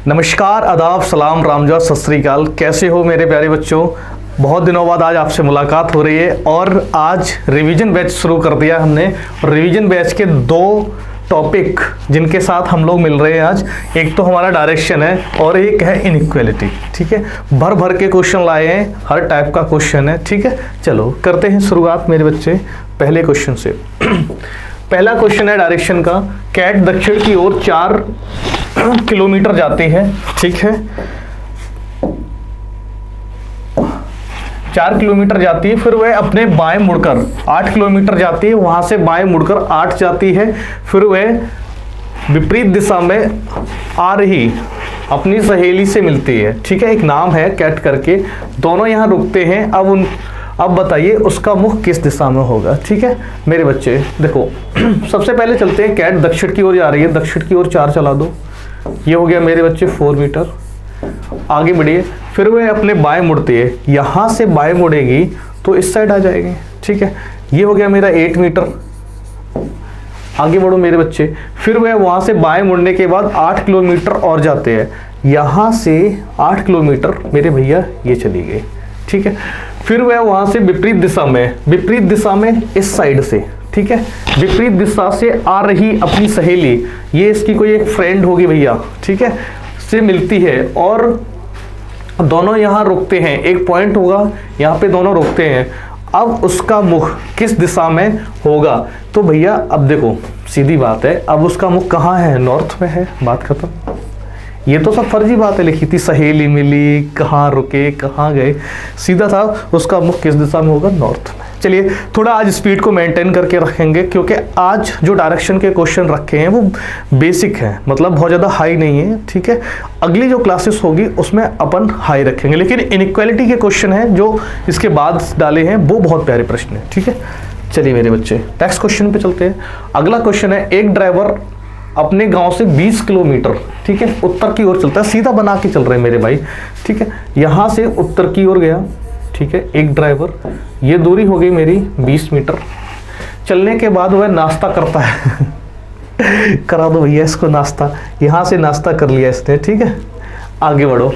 नमस्कार, आदाब, सलाम, रामजा, सत श्री अकाल। कैसे हो मेरे प्यारे बच्चों? बहुत दिनों बाद आज आपसे मुलाकात हो रही है और आज रिवीजन बैच शुरू कर दिया हमने। रिवीजन बैच के दो टॉपिक जिनके साथ हम लोग मिल रहे हैं आज, एक तो हमारा डायरेक्शन है और एक है इनइक्वालिटी। ठीक है, भर भर के क्वेश्चन लाए हैं, हर टाइप का क्वेश्चन है। ठीक है, चलो करते हैं शुरुआत मेरे बच्चे पहले क्वेश्चन से। पहला क्वेश्चन है डायरेक्शन का। कैट दक्षिण की ओर 4 किलोमीटर जाती है। ठीक है, 4 किलोमीटर जाती है, फिर वह अपने बाएं मुड़कर 8 किलोमीटर जाती है, वहां से बाएं मुड़कर 8 जाती है, फिर वह विपरीत दिशा में आ रही अपनी सहेली से मिलती है। ठीक है, एक नाम है कैट करके, दोनों यहां रुकते हैं। अब बताइए उसका मुख किस दिशा में होगा। ठीक है मेरे बच्चे, देखो सबसे पहले चलते हैं। कैट दक्षिण की ओर जा रही है, दक्षिण की ओर 4 चला दो, ये हो गया मेरे बच्चे 4 मीटर। आगे बढ़िए, फिर वह अपने बाएं मुड़ती है, यहां से बाएं मुड़ेगी तो इस साइड आ जाएगी। ठीक है, ये हो गया मेरा 8 मीटर। आगे बढ़ो मेरे बच्चे, फिर वह वहां से बाएं मुड़ने के बाद 8 किलोमीटर और जाते हैं, यहां से 8 किलोमीटर मेरे भैया ये चली गई। ठीक है, फिर वह वहां से विपरीत दिशा में इस साइड से, ठीक है, विपरीत दिशा से आ रही अपनी सहेली, ये इसकी कोई एक फ्रेंड होगी भैया, ठीक है, से मिलती है और दोनों यहाँ रुकते हैं। एक पॉइंट होगा यहाँ पे, दोनों रुकते हैं। अब उसका मुख किस दिशा में होगा? तो भैया अब देखो सीधी बात है, अब उसका मुख कहाँ है? नॉर्थ में है, बात खत्म। ये तो सब फर्जी बात है लिखी थी, सहेली मिली, कहाँ रुके, कहाँ गए, सीधा था उसका मुख किस दिशा में होगा? नॉर्थ में। चलिए थोड़ा आज स्पीड को मेंटेन करके रखेंगे, क्योंकि आज जो डायरेक्शन के क्वेश्चन रखे हैं वो बेसिक है, मतलब बहुत ज़्यादा हाई नहीं है। ठीक है, अगली जो क्लासेस होगी उसमें अपन हाई रखेंगे, लेकिन इनइक्वालिटी के क्वेश्चन हैं जो इसके बाद डाले हैं वो बहुत प्यारे प्रश्न हैं। ठीक है, चलिए मेरे बच्चे नेक्स्ट क्वेश्चन पे चलते हैं। अगला क्वेश्चन है, एक ड्राइवर अपने गांव से 20 किलोमीटर, ठीक है, उत्तर की ओर चलता है, सीधा बना के चल रहे हैं मेरे भाई। ठीक है, यहां से उत्तर की ओर गया। ठीक है, एक ड्राइवर, ये दूरी हो गई मेरी 20 मीटर। चलने के बाद वह नाश्ता करता है करा दो भैया इसको नाश्ता, यहां से नाश्ता कर लिया इसने। ठीक है, आगे बढ़ो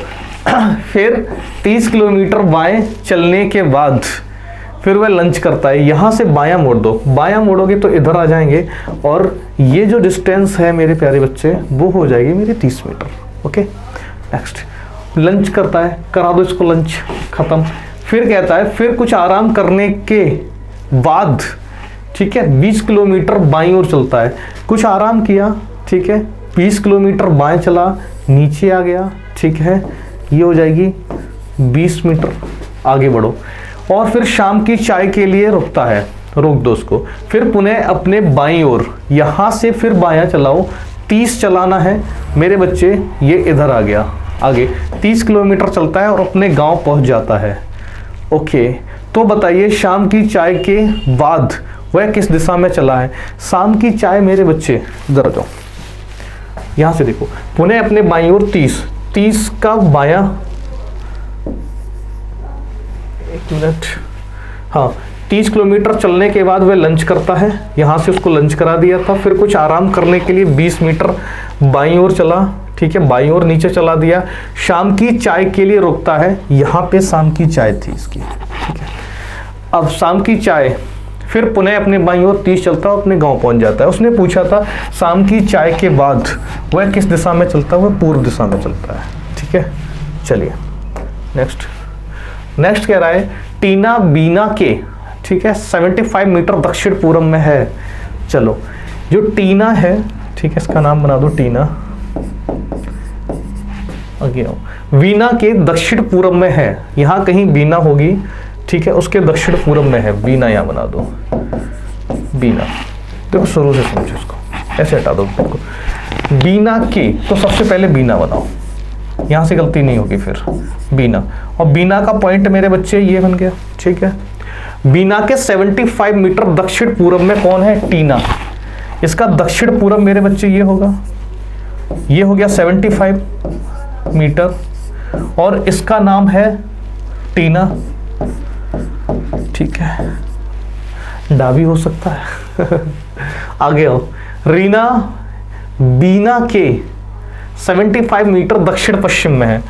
फिर 30 किलोमीटर बाएं चलने के बाद फिर वह लंच करता है, यहाँ से बायां मोड़ दो, बायां मोड़ोगे तो इधर आ जाएंगे और ये जो डिस्टेंस है मेरे प्यारे बच्चे वो हो जाएगी मेरी 30 मीटर। ओके, नेक्स्ट लंच करता है, करा दो इसको लंच, खत्म। फिर कहता है फिर कुछ आराम करने के बाद, ठीक है, 20 किलोमीटर बाईं ओर चलता है, कुछ आराम किया, ठीक है, 20 किलोमीटर बाएं चला, नीचे आ गया। ठीक है, ये हो जाएगी 20 मीटर। आगे बढ़ो और फिर शाम की चाय के लिए रुकता है, रोक दो उसको। फिर पुनः अपने बाईं ओर, यहां से फिर बायां चलाओ, 30 चलाना है मेरे बच्चे, ये इधर आ गया। आगे 30 किलोमीटर चलता है और अपने गांव पहुंच जाता है। ओके, तो बताइए शाम की चाय के बाद वह किस दिशा में चला है? शाम की चाय मेरे बच्चे इधर आ जाओ, यहां से देखो, पुनः अपने बाईं ओर 30 का बायां, एक मिनट, हाँ, 30 किलोमीटर चलने के बाद वह लंच करता है, यहाँ से उसको लंच करा दिया था। फिर कुछ आराम करने के लिए 20 मीटर बाईं ओर चला, ठीक है, बाईं ओर नीचे चला दिया। शाम की चाय के लिए रुकता है, यहाँ पे शाम की चाय थी इसकी। ठीक है, अब शाम की चाय, फिर पुनः अपने बाईं ओर 30 चलता है, अपने गांव पहुंच जाता है। उसने पूछा था शाम की चाय के बाद वह किस दिशा में चलता है? वह पूर्व दिशा में चलता है। ठीक है, चलिए नेक्स्ट कह रहा है, टीना बीना के, ठीक है, 75 मीटर दक्षिण पूर्व में है। चलो, जो टीना है, ठीक है, इसका नाम बना दो टीना। आगे आओ, बीना के दक्षिण पूर्व में है, यहां कहीं बीना होगी, ठीक है, उसके दक्षिण पूर्व में है, बीना यहां बना दो, बीना। देखो शुरू से समझो इसको, ऐसे हटा दो देखो, बीना के, तो सबसे पहले बीना बनाओ, यहां से गलती नहीं होगी, फिर बीना, और बीना का पॉइंट मेरे बच्चे ये बन गया। ठीक है, बीना के 75 मीटर दक्षिण पूर्व में कौन है? टीना। इसका दक्षिण पूर्व मेरे बच्चे ये होगा, ये हो गया 75 मीटर और इसका नाम है टीना। ठीक है, डा भी हो सकता है आगे आओ, रीना बीना के 75 मीटर दक्षिण पश्चिम में है।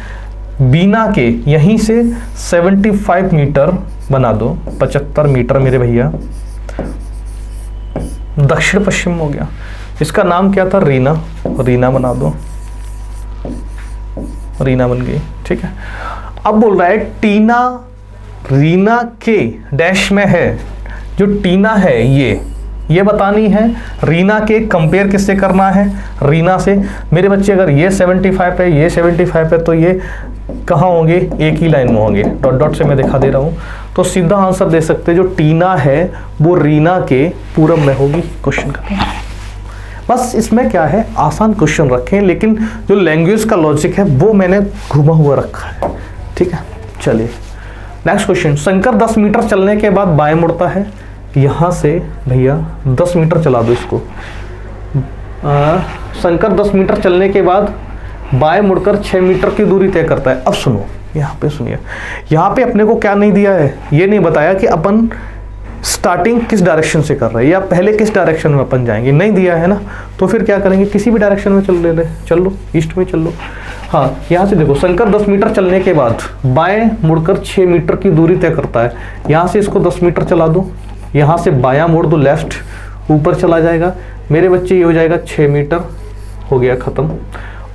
बीना के यहीं से 75 मीटर बना दो, 75 मीटर मेरे भैया दक्षिण पश्चिम हो गया। इसका नाम क्या था? रीना। रीना बना दो, रीना बन गई, ठीक है। अब बोल रहा है टीना रीना के डैश में है। जो टीना है ये बतानी है। रीना के कंपेयर किससे करना है? रीना से। मेरे बच्चे अगर ये 75 है, ये 75 है, तो ये कहाँ होंगे? एक ही लाइन में होंगे। डॉट डॉट से मैं दिखा दे रहा हूँ। तो सीधा आंसर दे सकते, जो टीना है वो रीना के पूरब में होगी। क्वेश्चन खत्म। बस इसमें क्या है, आसान क्वेश्चन रखें, लेकिन जो लैंग्वेज का लॉजिक है वो मैंने घुमा हुआ रखा है, ठीक है। चलिए नेक्स्ट क्वेश्चन। शंकर 10 मीटर चलने के बाद बाएं मुड़ता है। यहाँ से भैया 10 मीटर चला दो इसको। शंकर 10 मीटर चलने के बाद बाएं मुड़कर 6 मीटर की दूरी तय करता है। अब सुनो, यहाँ पे सुनिए, यहाँ पे अपने को क्या नहीं दिया है, ये नहीं बताया कि अपन स्टार्टिंग किस डायरेक्शन से कर रहे हैं या पहले किस डायरेक्शन में अपन जाएंगे, नहीं दिया है ना। तो फिर क्या करेंगे, किसी भी डायरेक्शन में चल लो, ईस्ट में चल लो। हाँ, यहाँ से देखो, शंकर 10 मीटर चलने के बाद बाएं मुड़कर 6 मीटर की दूरी तय करता है। यहाँ से इसको 10 मीटर चला दो, यहाँ से बायां मोड़ दो, लेफ्ट ऊपर चला जाएगा मेरे बच्चे, ये हो जाएगा 6 मीटर, हो गया खत्म।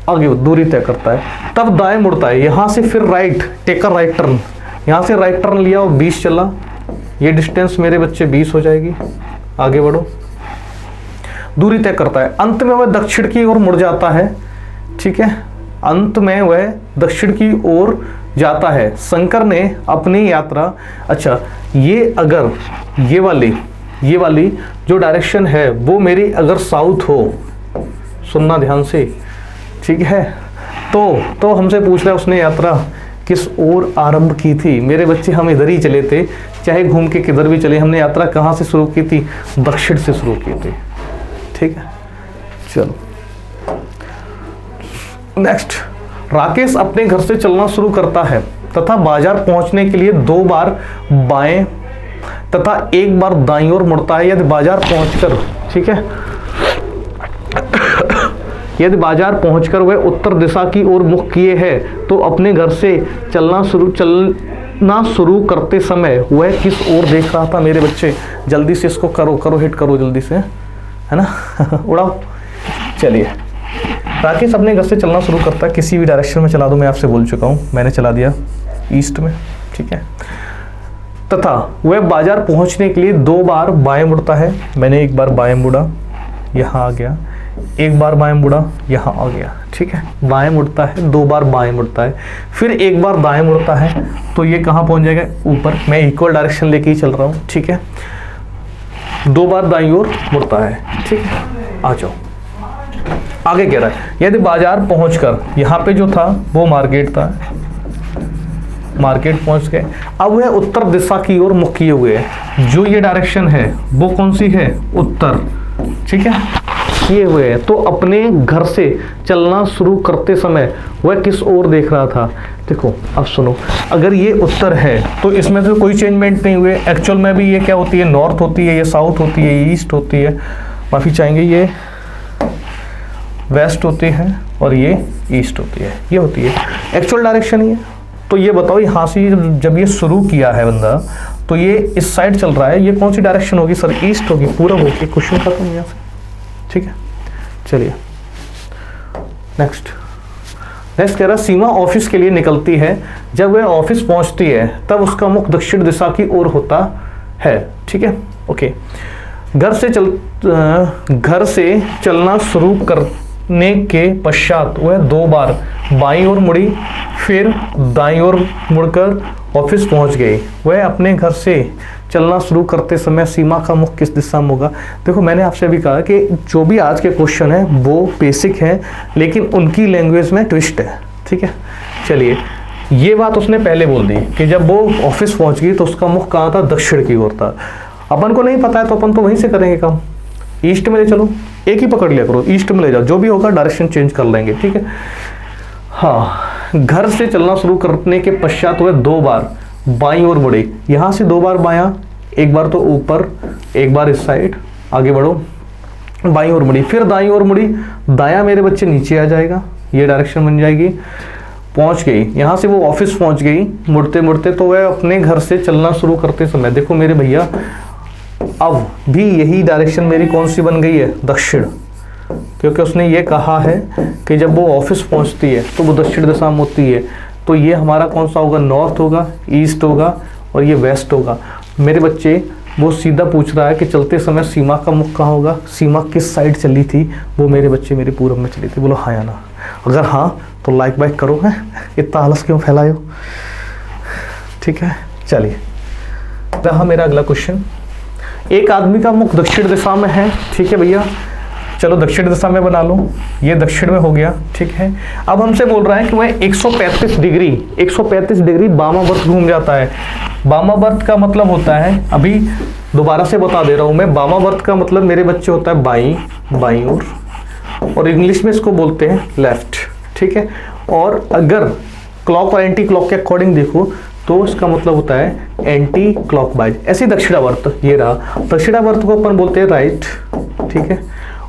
आगे दूरी तय करता है, तब दाएं मुड़ता है। यहाँ से फिर राइट, टेकर राइट टर्न, यहाँ से राइट टर्न लिया और 20 चला, ये डिस्टेंस मेरे बच्चे 20 हो जाएगी। आगे बढ़ो, दूरी तय करता है। अंत में वह दक्षिण की ओर मुड़ जाता है, ठीक है। अंत में वह दक्षिण की ओर जाता है। शंकर ने अपनी यात्रा, अच्छा ये अगर ये वाली जो डायरेक्शन है वो मेरी अगर साउथ हो, सुनना ध्यान से, ठीक है, तो हमसे पूछ रहा है उसने यात्रा किस ओर आरंभ की थी। मेरे बच्चे हम इधर ही चले थे, चाहे घूम के किधर भी चले, हमने यात्रा कहाँ से शुरू की थी? दक्षिण से शुरू की थी, ठीक है। चलो नेक्स्ट। राकेश अपने घर से चलना शुरू करता है तथा बाजार पहुंचने के लिए 2 बार बाएं तथा 1 बार दाईं ओर मुड़ता है। यदि बाजार पहुंचकर, ठीक है, यदि बाजार पहुंचकर वह उत्तर दिशा की ओर मुख किए है तो अपने घर से चलना शुरू करते समय वह किस ओर देख रहा था? मेरे बच्चे जल्दी से इसको करो हिट करो जल्दी से, है ना। उड़ाओ। चलिए, राकेश अपने घर से चलना शुरू करता है, किसी भी डायरेक्शन में चला दो, मैं आपसे बोल चुका हूँ, मैंने चला दिया ईस्ट में, ठीक है। तथा वह बाजार पहुंचने के लिए 2 बार बाएं मुड़ता है। मैंने 1 बार बाएं मुड़ा, यहाँ आ गया, 1 बार बाएं मुड़ा, यहाँ आ गया, ठीक है। बाएं मुड़ता है, 2 बार बाएं मुड़ता है, फिर 1 बार दाएं मुड़ता है, तो ये कहाँ पहुंच जाएगा? ऊपर। मैं इक्वल डायरेक्शन लेके ही चल रहा हूँ, ठीक है। 2 बार दाईं ओर मुड़ता है, ठीक है। आ जाओ, आगे कह रहा है, यदि बाजार पहुंचकर, यहाँ पे जो था वो मार्केट था, मार्केट पहुंच गए, अब वह उत्तर दिशा की ओर मुख किए हुए है। जो ये डायरेक्शन है वो कौन सी है? उत्तर, ठीक है, किए हुए है। तो अपने घर से चलना शुरू करते समय वह किस ओर देख रहा था? देखो अब सुनो, अगर ये उत्तर है तो इसमें तो कोई चेंजमेंट नहीं हुए। एक्चुअल में भी ये क्या होती है? नॉर्थ होती है, ये साउथ होती है, ये ईस्ट होती है, माफ़ी चाहेंगे, ये वेस्ट होती है और ये ईस्ट होती है, ये होती है एक्चुअल डायरेक्शन ही है। तो ये बताओ, यहाँ से जब ये शुरू किया है बंदा, तो ये इस साइड चल रहा है, ये कौन सी डायरेक्शन होगी? सर ईस्ट होगी, पूरा होगी। क्वेश्चन खत्म यहाँ से, ठीक है। चलिए नेक्स्ट कह रहा, सीमा ऑफिस के लिए निकलती है। जब वह ऑफिस पहुंचती है तब उसका मुख दक्षिण दिशा की ओर होता है, ठीक है, ओके। घर से चलना शुरू करने के पश्चात वह 2 बार बाईं ओर मुड़ी, फिर दाईं ओर मुड़कर ऑफिस पहुंच गई। वह अपने घर से चलना शुरू करते समय सीमा का मुख किस दिशा में होगा? देखो मैंने आपसे भी कहा कि जो भी आज के क्वेश्चन है वो बेसिक है, लेकिन उनकी लैंग्वेज में ट्विस्ट है, ठीक है। चलिए, ये बात उसने पहले बोल दी कि जब वो ऑफिस पहुंच गई तो उसका मुख कहाँ था? दक्षिण की ओर था। अपन को नहीं पता है तो अपन तो वहीं से करेंगे काम, ईस्ट में ले चलो, एक ही पकड़ लिया करो, ईस्ट में ले जाओ, जो भी होगा डायरेक्शन चेंज कर लेंगे, ठीक है। हाँ, घर से चलना शुरू करने के पश्चात वह 2 बार बाईं ओर मुड़े। यहाँ से 2 बार बायां, 1 बार तो ऊपर, 1 बार इस साइड, आगे बढ़ो, बाईं ओर मुड़ी, फिर दाईं ओर मुड़ी, दायां मेरे बच्चे नीचे आ जाएगा, ये डायरेक्शन बन जाएगी। पहुंच गई, यहाँ से वो ऑफिस पहुंच गई मुड़ते मुड़ते, तो वह अपने घर से चलना शुरू करते समय देखो मेरे भैया अब भी यही डायरेक्शन मेरी कौन सी बन गई है, दक्षिण, क्योंकि उसने ये कहा है कि जब वो ऑफिस पहुंचती है तो वो दक्षिण दिशा में होती है। तो ये हमारा कौन सा होगा, नॉर्थ होगा, ईस्ट होगा और ये वेस्ट होगा। मेरे बच्चे वो सीधा पूछ रहा है कि चलते समय सीमा का मुख कहाँ होगा, सीमा किस साइड चली थी, वो मेरे बच्चे मेरी पूरब में चली थी। बोलो हाँ या ना, अगर हाँ तो लाइक बाइक करो, है इतना आलस क्यों फैलाए हो। ठीक है चलिए रहा मेरा अगला क्वेश्चन। एक आदमी का मुख दक्षिण दिशा में है, ठीक है भैया, चलो दक्षिण दिशा में बना लो, ये दक्षिण में हो गया, ठीक है। अब हमसे बोल रहा है कि वह 135 डिग्री वामावर्त घूम जाता है। वामावर्त का मतलब होता है, अभी दोबारा से बता दे रहा हूं मैं, वामावर्त का मतलब मेरे बच्चे होता है बाईं ओर, और इंग्लिश में इसको बोलते हैं लेफ्ट, ठीक है। और अगर क्लॉक और एंटी क्लॉक के अकॉर्डिंग देखो तो इसका मतलब होता है एंटी क्लॉकवाइज। ऐसे दक्षिणावर्त, ये रहा दक्षिणावर्त को अपन बोलते हैं राइट, ठीक है,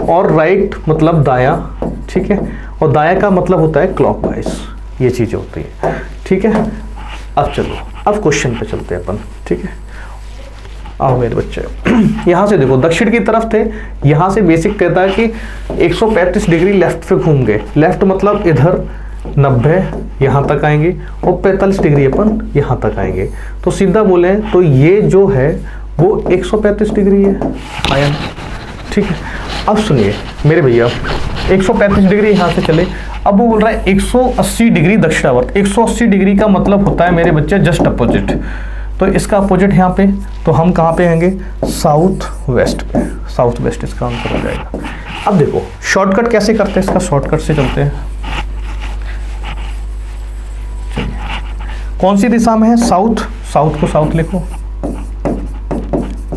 और राइट मतलब दायां, ठीक है, और दायां का मतलब होता है क्लॉकवाइज, ये चीजें होती है, ठीक है। अब चलो अब क्वेश्चन पे चलते हैं अपन, ठीक है। आओ मेरे बच्चे, यहाँ से देखो दक्षिण की तरफ थे, यहाँ से बेसिक कहता है कि 135 डिग्री लेफ्ट पे घूम गए, लेफ्ट मतलब इधर 90 यहाँ तक आएंगे और 45 डिग्री अपन यहाँ तक आएंगे। तो सीधा बोले तो ये जो है वो 135 डिग्री है, आया, ठीक है। अब सुनिए मेरे भैया 135 डिग्री यहाँ से चले, अब वो बोल रहा है 180 डिग्री दक्षिणावर्त। 180 डिग्री का मतलब होता है मेरे बच्चे जस्ट अपोजिट, तो इसका अपोजिट यहाँ पे, तो हम कहाँ पे आएंगे, साउथ वेस्ट पे, साउथ वेस्ट इसका आंसर हो जाएगा। अब देखो शॉर्टकट कैसे करते हैं, इसका शॉर्टकट से चलते हैं। कौन सी दिशा में है, साउथ, साउथ को साउथ लिखो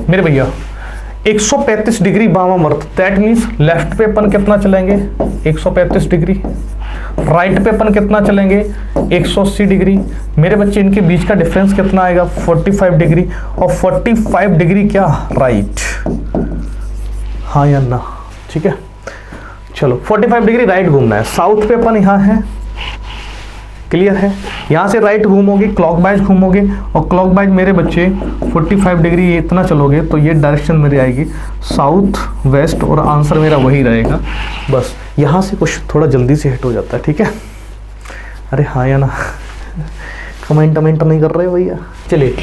मेरे भैया। 135 डिग्री वामावर्त, दैट मीन्स लेफ्ट पे अपन कितना चलेंगे 135 डिग्री, राइट पे अपन कितना चलेंगे 180 डिग्री। मेरे बच्चे इनके बीच का डिफरेंस कितना आएगा 45 डिग्री, और 45 डिग्री क्या राइट, हाँ या ना, ठीक है। चलो 45 डिग्री राइट घूमना है, साउथ पे अपन यहाँ है, क्लियर है। यहाँ से राइट घूमोगे, क्लॉकवाइज घूमोगे, और क्लॉकवाइज मेरे बच्चे 45 डिग्री ये इतना चलोगे तो ये डायरेक्शन मेरी आएगी साउथ वेस्ट, और आंसर मेरा वही रहेगा। बस यहाँ से कुछ थोड़ा जल्दी से हिट हो जाता है, ठीक है। अरे हाँ या ना, कमेंट नहीं कर रहे भैया। चलिए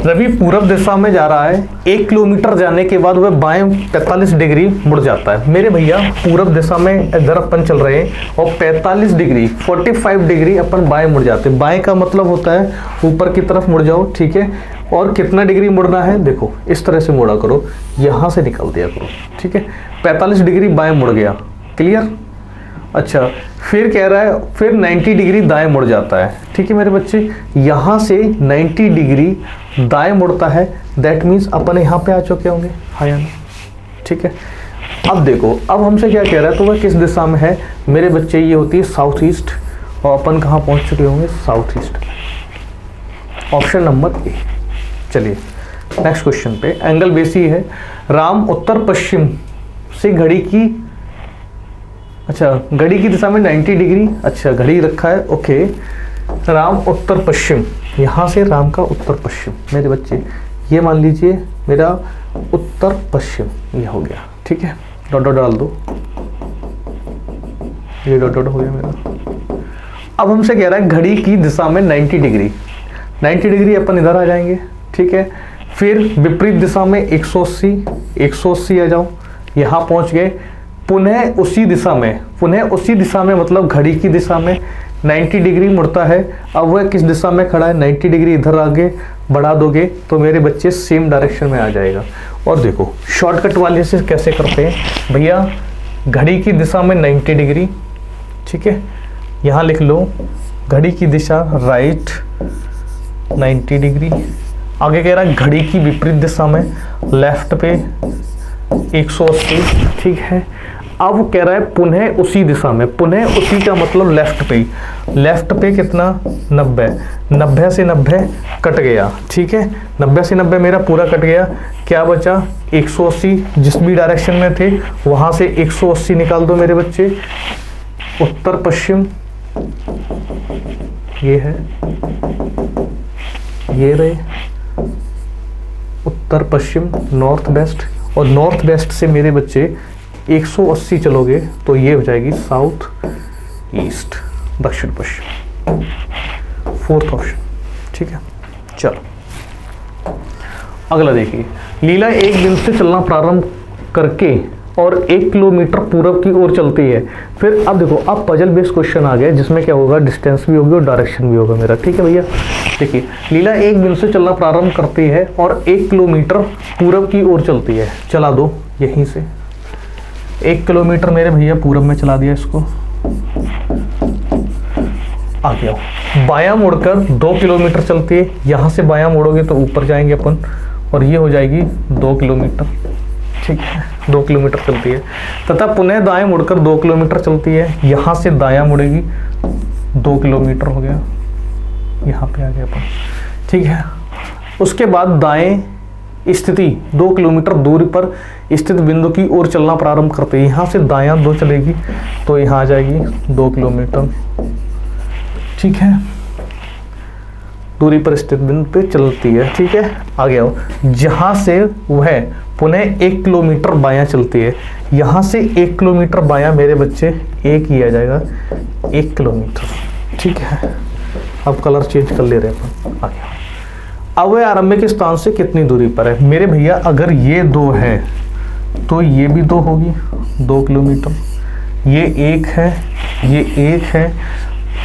रवि पूरब दिशा में जा रहा है, 1 किलोमीटर जाने के बाद वह बाएं 45 डिग्री मुड़ जाता है। मेरे भैया पूरब दिशा में इधर अपन चल रहे हैं और 45 डिग्री 45 डिग्री अपन बाएं मुड़ जाते हैं। बाएं का मतलब होता है ऊपर की तरफ मुड़ जाओ, ठीक है। और कितना डिग्री मुड़ना है देखो, इस तरह से मुड़ा करो, यहाँ से निकल दिया करो, ठीक है। 45 डिग्री बाएं मुड़ गया, क्लियर। अच्छा फिर कह रहा है फिर 90 डिग्री दाएं मुड़ जाता है, ठीक है मेरे बच्चे। यहाँ से 90 डिग्री दाएं मुड़ता है, दैट मीन्स अपन यहाँ पे आ चुके होंगे, हाँ या ना, ठीक है। अब देखो अब हमसे क्या कह रहा है, तो वह किस दिशा में है मेरे बच्चे, ये होती है साउथ ईस्ट, और अपन कहाँ पहुँच चुके होंगे south east, option number A. चलिए नेक्स्ट क्वेश्चन पे, एंगल बेसी है, राम उत्तर पश्चिम से घड़ी की, अच्छा घड़ी की दिशा में 90 डिग्री, अच्छा घड़ी रखा है, ओके। राम उत्तर पश्चिम, यहाँ से राम का उत्तर पश्चिम मेरे बच्चे, ये मान लीजिए मेरा उत्तर पश्चिम, ये हो गया, ठीक है। डॉट डॉट डाल दो, ये डॉट डॉट हो गया मेरा। अब हमसे कह रहा है घड़ी की दिशा में 90 डिग्री, 90 डिग्री अपन इधर आ जाएंगे, ठीक है। फिर विपरीत दिशा में 180 आ जाओ, यहाँ पहुँच गए। पुनः उसी दिशा में मतलब घड़ी की दिशा में 90 डिग्री मुड़ता है। अब वह किस दिशा में खड़ा है, 90 डिग्री इधर आगे बढ़ा दोगे तो मेरे बच्चे सेम डायरेक्शन में आ जाएगा। और देखो शॉर्टकट वाले से कैसे करते हैं भैया, घड़ी की दिशा में 90 डिग्री, ठीक है, यहाँ लिख लो घड़ी की दिशा राइट 90 डिग्री। आगे कह रहा है घड़ी की विपरीत दिशा में लेफ्ट पे 180, ठीक है। अब कह रहा है पुनः उसी दिशा में, पुनः उसी का मतलब लेफ्ट पे, लेफ्ट पे कितना 90 से 90 कट गया, ठीक है। 90 से 90 मेरा पूरा कट गया, क्या बचा 180, जिस भी डायरेक्शन में थे वहां से 180 निकाल दो मेरे बच्चे, उत्तर पश्चिम, ये है, ये रहे उत्तर पश्चिम, नॉर्थ वेस्ट, और नॉर्थ वेस्ट से मेरे बच्चे 180 चलोगे तो ये हो जाएगी साउथ ईस्ट, दक्षिण पश्चिम, फोर्थ ऑप्शन। ठीक है, चलो अगला देखिए। लीला एक दिन से चलना प्रारंभ करके और 1 किलोमीटर पूरब की ओर चलती है। फिर अब देखो, अब पजल बेस्ड क्वेश्चन आ गया जिसमें क्या होगा, डिस्टेंस भी होगी और डायरेक्शन भी होगा मेरा। ठीक है भैया, देखिए लीला एक दिन से चलना प्रारंभ करती है और 1 किलोमीटर पूरब की ओर चलती है। चला दो यहीं से 1 किलोमीटर मेरे भैया पूरब में चला दिया इसको। आ गया, बायां मुड़कर 2 किलोमीटर चलती है, यहाँ से बायां मुड़ोगे तो ऊपर जाएंगे अपन, और ये हो जाएगी 2 किलोमीटर। ठीक है, 2 किलोमीटर चलती है, तथा पुनः दाएं मुड़कर 2 किलोमीटर चलती है, यहाँ से दायां मुड़ेगी, 2 किलोमीटर हो गया, यहाँ पे आ गया अपन। ठीक है, उसके बाद दाएं स्थिति 2 किलोमीटर दूरी पर स्थित बिंदु की ओर चलना प्रारंभ करते हैं। यहाँ से दायां 2 चलेगी तो यहाँ आ जाएगी 2 किलोमीटर। ठीक है, दूरी पर स्थित बिंदु पे चलती है। ठीक है, आ गया हो, जहाँ से वह पुनः 1 किलोमीटर बायां चलती है, यहाँ से 1 किलोमीटर बायां मेरे बच्चे एक ही आ जाएगा, 1 किलोमीटर। ठीक है, अब कलर चेंज कर ले रहे हैं अपन। आ गया, अब वह आरंभिक स्थान से कितनी दूरी पर है मेरे भैया। अगर ये 2 है तो ये भी 2 होगी, 2 किलोमीटर, ये 1 है, ये 1 है।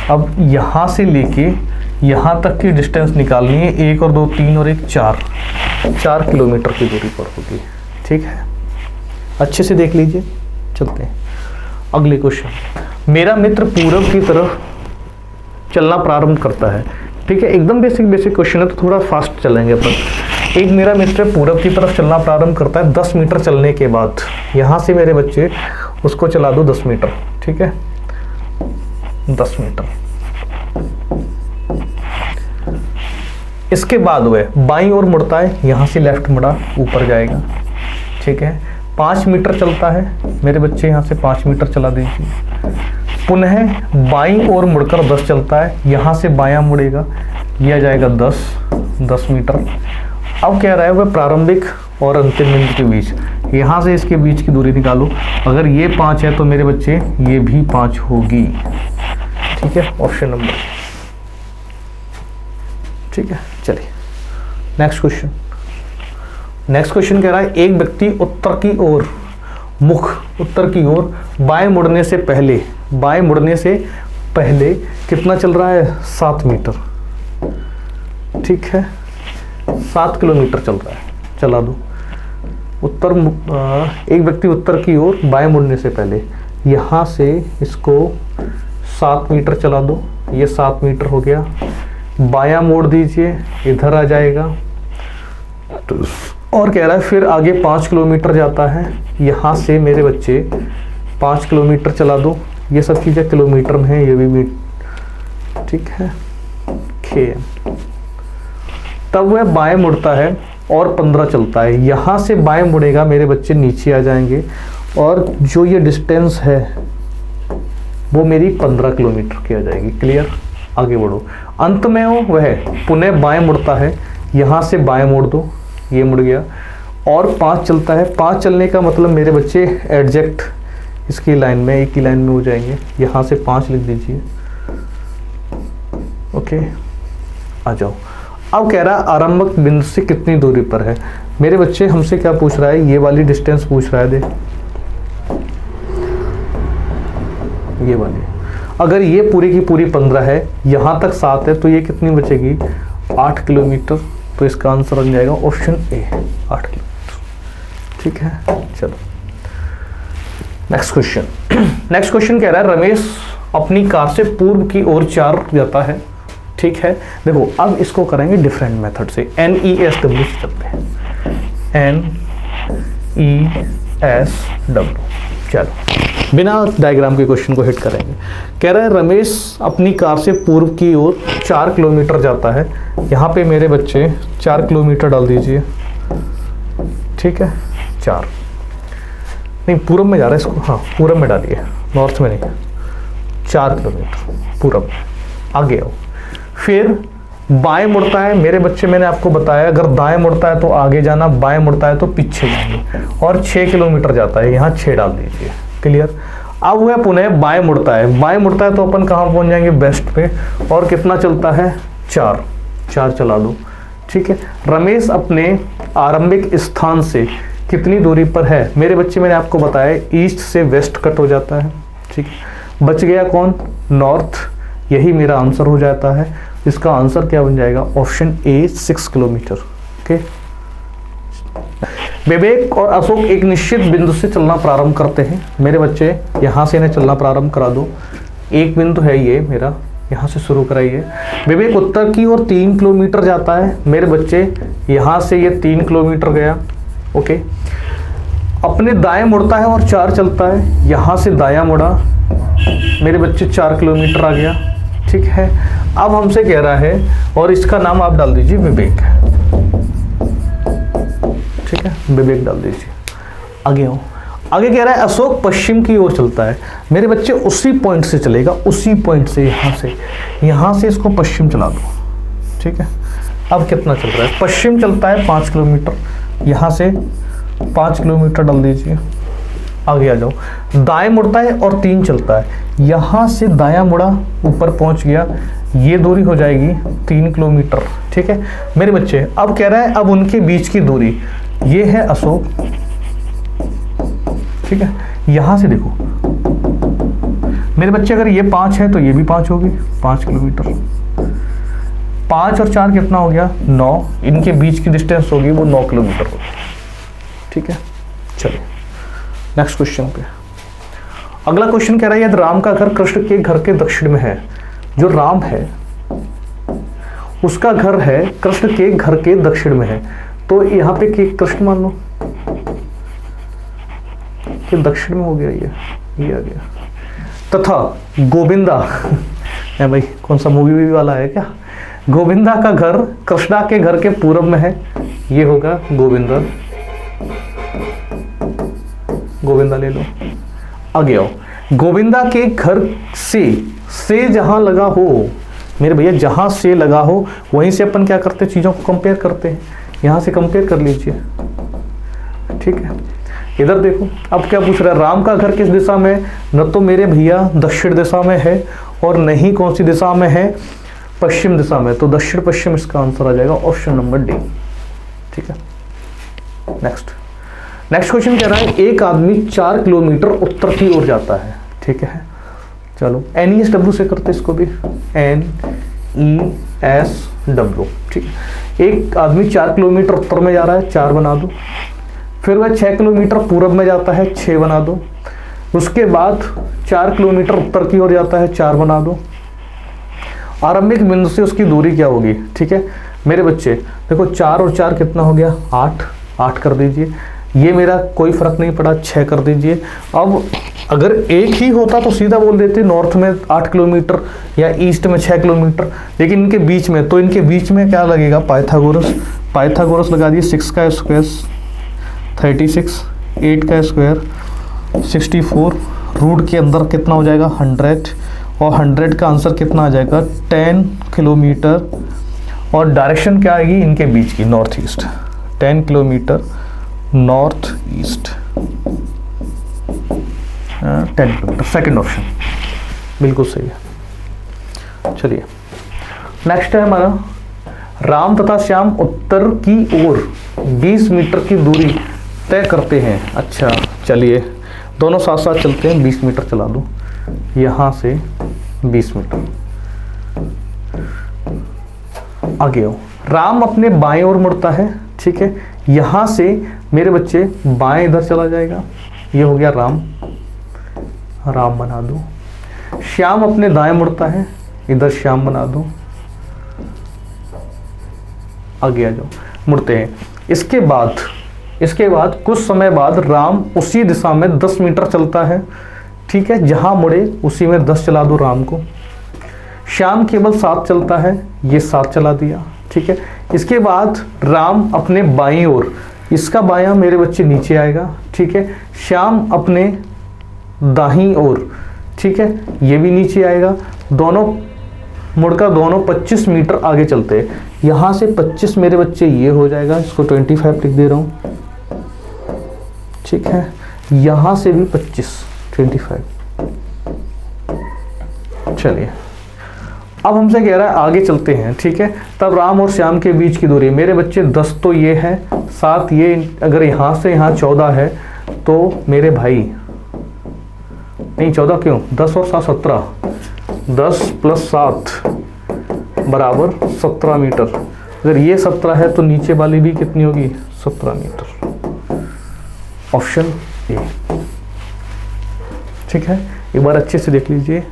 अब यहाँ से लेके यहाँ तक की डिस्टेंस निकालनी है, 1 और 2 3 और 1 4 किलोमीटर की दूरी पर होगी। ठीक है, अच्छे से देख लीजिए। चलते हैं अगले क्वेश्चन। मेरा मित्र पूरब की तरफ चलना प्रारंभ करता है। ठीक है, एकदम बेसिक क्वेश्चन है तो थोड़ा फास्ट चलेंगे अपन। एक मेरा मित्र पूरब की तरफ चलना प्रारंभ करता है 10 मीटर चलने के बाद, यहाँ से मेरे बच्चे उसको चला दो 10 मीटर। ठीक है, 10 मीटर। इसके बाद वह बाईं ओर मुड़ता है, यहाँ से लेफ्ट मुड़ा, ऊपर जाएगा। ठीक है, 5 मीटर चलता है मेरे बच्चे, यहाँ से 5 मीटर चला दीजिए। पुनः बाईं ओर मुड़कर 10 चलता है, यहाँ से बायां मुड़ेगा, यह आ जाएगा 10 मीटर। अब कह रहा है वह प्रारंभिक और अंतिम बिंदु के बीच, यहाँ से इसके बीच की दूरी निकालो। अगर ये 5 है तो मेरे बच्चे ये भी 5 होगी। ठीक है, ऑप्शन नंबर। ठीक है, चलिए नेक्स्ट क्वेश्चन। नेक्स्ट क्वेश्चन कह रहा है एक व्यक्ति उत्तर की ओर बाएं मुड़ने से पहले कितना चल रहा है, 7 मीटर। ठीक है, 7 किलोमीटर चल रहा है, चला दो। एक व्यक्ति उत्तर की ओर बाएं मुड़ने से पहले, यहाँ से इसको 7 मीटर चला दो, ये 7 मीटर हो गया। बायां मोड़ दीजिए, इधर आ जाएगा। तो और कह रहा है फिर आगे 5 किलोमीटर जाता है, यहाँ से मेरे बच्चे 5 किलोमीटर चला दो। ये सब चीज़ें किलोमीटर में है, ये भी ठीक है। तब वह बाएं मुड़ता है और 15 चलता है, यहाँ से बाएं मुड़ेगा मेरे बच्चे, नीचे आ जाएंगे, और जो ये डिस्टेंस है वो मेरी 15 किलोमीटर की आ जाएगी। क्लियर, आगे बढ़ो। अंत में वह पुनः बाएं मुड़ता है, यहाँ से बाएं मोड़ दो, ये मुड़ गया, और 5 चलता है। 5 चलने का मतलब मेरे बच्चे एडजेक्ट इसकी लाइन में, एक ही लाइन में हो जाएंगे। यहाँ से 5 लिख दीजिए। ओके, आ जाओ। अब कह रहा है आरंभिक बिंदु से कितनी दूरी पर है मेरे बच्चे। हमसे क्या पूछ रहा है, ये वाली डिस्टेंस पूछ रहा है। दे ये वाली, अगर ये पूरी की पूरी 15 है, यहाँ तक 7 है, तो ये कितनी बचेगी, 8 किलोमीटर। तो इसका आंसर बन जाएगा ऑप्शन ए, 8 किलोमीटर। ठीक है, चलो नेक्स्ट क्वेश्चन। नेक्स्ट क्वेश्चन कह रहा है रमेश अपनी कार से पूर्व की ओर 4 जाता है। ठीक है, देखो अब इसको करेंगे डिफरेंट मेथड से, NESW से चलते हैं। NESW, चलो बिना डायग्राम के क्वेश्चन को हिट करेंगे। कह रहा है रमेश अपनी कार से पूर्व की ओर 4 किलोमीटर जाता है। यहाँ पे मेरे बच्चे 4 किलोमीटर डाल दीजिए। ठीक है, 4 नहीं, पूर्व में जा रहा है इसको, हाँ पूर्व में डालिए, नॉर्थ में नहीं। 4 किलोमीटर पूरब, आगे आओ। फिर बाएं मुड़ता है मेरे बच्चे, मैंने आपको बताया अगर दाएं मुड़ता है तो आगे जाना, बाएं मुड़ता है तो पीछे जाना, और 6 किलोमीटर जाता है, यहाँ 6 डाल दीजिए। क्लियर। अब वह पुनः बाएं मुड़ता है, बाएं मुड़ता है तो अपन कहाँ पहुँच जाएंगे, वेस्ट पे, और कितना चलता है, 4 चला दो। ठीक है। रमेश अपने आरंभिक स्थान से कितनी दूरी पर है मेरे बच्चे, मैंने आपको बताया ईस्ट से वेस्ट कट हो जाता है। ठीक है। बच गया कौन, नॉर्थ, यही मेरा आंसर हो जाता है। इसका आंसर क्या बन जाएगा, ऑप्शन ए 6 किलोमीटर। ओके। विवेक और अशोक एक निश्चित बिंदु से चलना प्रारंभ करते हैं मेरे बच्चे, यहाँ से इन्हें चलना प्रारंभ करा दो। एक बिंदु है ये मेरा, यहाँ से शुरू कराइए। विवेक उत्तर की ओर 3 किलोमीटर जाता है मेरे बच्चे, यहाँ से ये 3 किलोमीटर गया। ओके। अपने दाएं मुड़ता है और 4 चलता है, यहाँ से दायां मुड़ा मेरे बच्चे, 4 किलोमीटर आ गया। ठीक है। अब हमसे कह रहा है, और इसका नाम आप डाल दीजिए विवेक। ठीक है, विवेक डाल दीजिए। आगे आओ। आगे कह रहा है अशोक पश्चिम की ओर चलता है मेरे बच्चे, उसी पॉइंट से चलेगा, उसी पॉइंट से, यहाँ से इसको पश्चिम चला दो। ठीक है। अब कितना चल रहा है, पश्चिम चलता है 5 किलोमीटर, यहाँ से 5 किलोमीटर डाल दीजिए। आगे आ जाओ। दाएं मुड़ता है और 3 चलता है, यहाँ से दायां मुड़ा, ऊपर पहुँच गया, ये दूरी हो जाएगी 3 किलोमीटर। ठीक है मेरे बच्चे। अब कह रहा है अब उनके बीच की दूरी, ये है अशोक। ठीक है। यहां से देखो मेरे बच्चे, अगर ये 5 है तो ये भी 5 होगी, 5 किलोमीटर। 5 और 4 कितना हो गया, 9, इनके बीच की डिस्टेंस होगी वो 9 किलोमीटर होगी। ठीक है। चलिए नेक्स्ट क्वेश्चन पे। अगला क्वेश्चन कह रहा है यदि राम का घर कृष्ण के घर के दक्षिण में है, जो राम है उसका घर है कृष्ण के घर के दक्षिण में है, तो यहाँ पे कृष्ण मान लो कि दक्षिण में हो गया, ये आ गया। तथा गोविंदा है भाई, कौन सा मूवी वाला है क्या, गोविंदा का घर कृष्णा के घर के पूरब में है, ये होगा गोविंदा। गोविंदा ले लो। आगे आओ। गोविंदा के घर से जहां लगा हो मेरे भैया, जहां से लगा हो वहीं से अपन क्या करते हैं, चीजों को कंपेयर करते हैं। यहां से कंपेयर कर लीजिए। ठीक है। इधर देखो अब क्या पूछ रहा है, राम का घर किस दिशा में, न तो मेरे भैया दक्षिण दिशा में है और नहीं कौन सी दिशा में है, पश्चिम दिशा में, तो दक्षिण पश्चिम इसका आंसर आ जाएगा ऑप्शन नंबर डी। ठीक है। नेक्स्ट क्वेश्चन कह रहा है एक आदमी 4 किलोमीटर उत्तर की ओर जाता है। ठीक है। चलो NESW से करते इसको भी, NESW। ठीक है। एक आदमी 4 किलोमीटर उत्तर में जा रहा है, 4 बना दो। फिर वह 6 किलोमीटर पूरब में जाता है, 6 बना दो। उसके बाद 4 किलोमीटर उत्तर की ओर जाता है, 4 बना दो। आरंभिक बिंदु से उसकी दूरी क्या होगी। ठीक है मेरे बच्चे, देखो 4 और 4 कितना हो गया, 8 कर दीजिए। ये मेरा कोई फर्क नहीं पड़ा, 6 कर दीजिए। अब अगर एक ही होता तो सीधा बोल देते नॉर्थ में 8 किलोमीटर या ईस्ट में 6 किलोमीटर, लेकिन इनके बीच में, तो इनके बीच में क्या लगेगा, पाइथागोरस लगा दिए। 6 का स्क्वायर 36, 8 का स्क्वायर 64, रूट के अंदर कितना हो जाएगा 100, और 100 का आंसर कितना आ जाएगा 10 किलोमीटर। और डायरेक्शन क्या आएगी इनके बीच की, north east, 10 kilometre north east, 10 kilometre. Second option बिल्कुल सही है। चलिए नेक्स्ट है हमारा, राम तथा श्याम उत्तर की ओर 20 मीटर की दूरी तय करते हैं। अच्छा चलिए दोनों साथ साथ चलते हैं, 20 मीटर चला दो, यहाँ से 20 मीटर। आगे आओ। राम अपने बाएं ओर मुड़ता है। ठीक है। यहाँ से मेरे बच्चे बाएं इधर चला जाएगा, ये हो गया राम बना दो। श्याम अपने दाएं मुड़ता है, इधर श्याम बना दो। आगे आ जाओ, मुड़ते हैं। इसके बाद कुछ समय बाद राम उसी दिशा में 10 मीटर चलता है। ठीक है। जहां मुड़े उसी में 10 चला दो राम को। श्याम केवल 7 चलता है, ये 7 चला दिया। ठीक है। इसके बाद राम अपने बाईं ओर, इसका बायां मेरे बच्चे नीचे आएगा। ठीक है। श्याम अपने दाहिनी ओर, ठीक है, ये भी नीचे आएगा, दोनों मुड़कर दोनों 25 मीटर आगे चलते हैं। यहाँ से 25 मेरे बच्चे ये हो जाएगा, इसको 25 लिख दे रहा हूँ, ठीक है। यहाँ से भी 25 चलिए अब हमसे कह रहा है आगे चलते हैं, ठीक है। तब राम और श्याम के बीच की दूरी, मेरे बच्चे 10 तो ये है, 7 ये, अगर यहाँ से यहाँ 14 है तो मेरे भाई, नहीं 14 क्यों, 10 और 7 17, 10 + 7 बराबर 17 मीटर। अगर ये 17 है तो नीचे वाली भी कितनी होगी, 17 मीटर। ऑप्शन ए, ठीक है। एक बार अच्छे से देख लीजिए,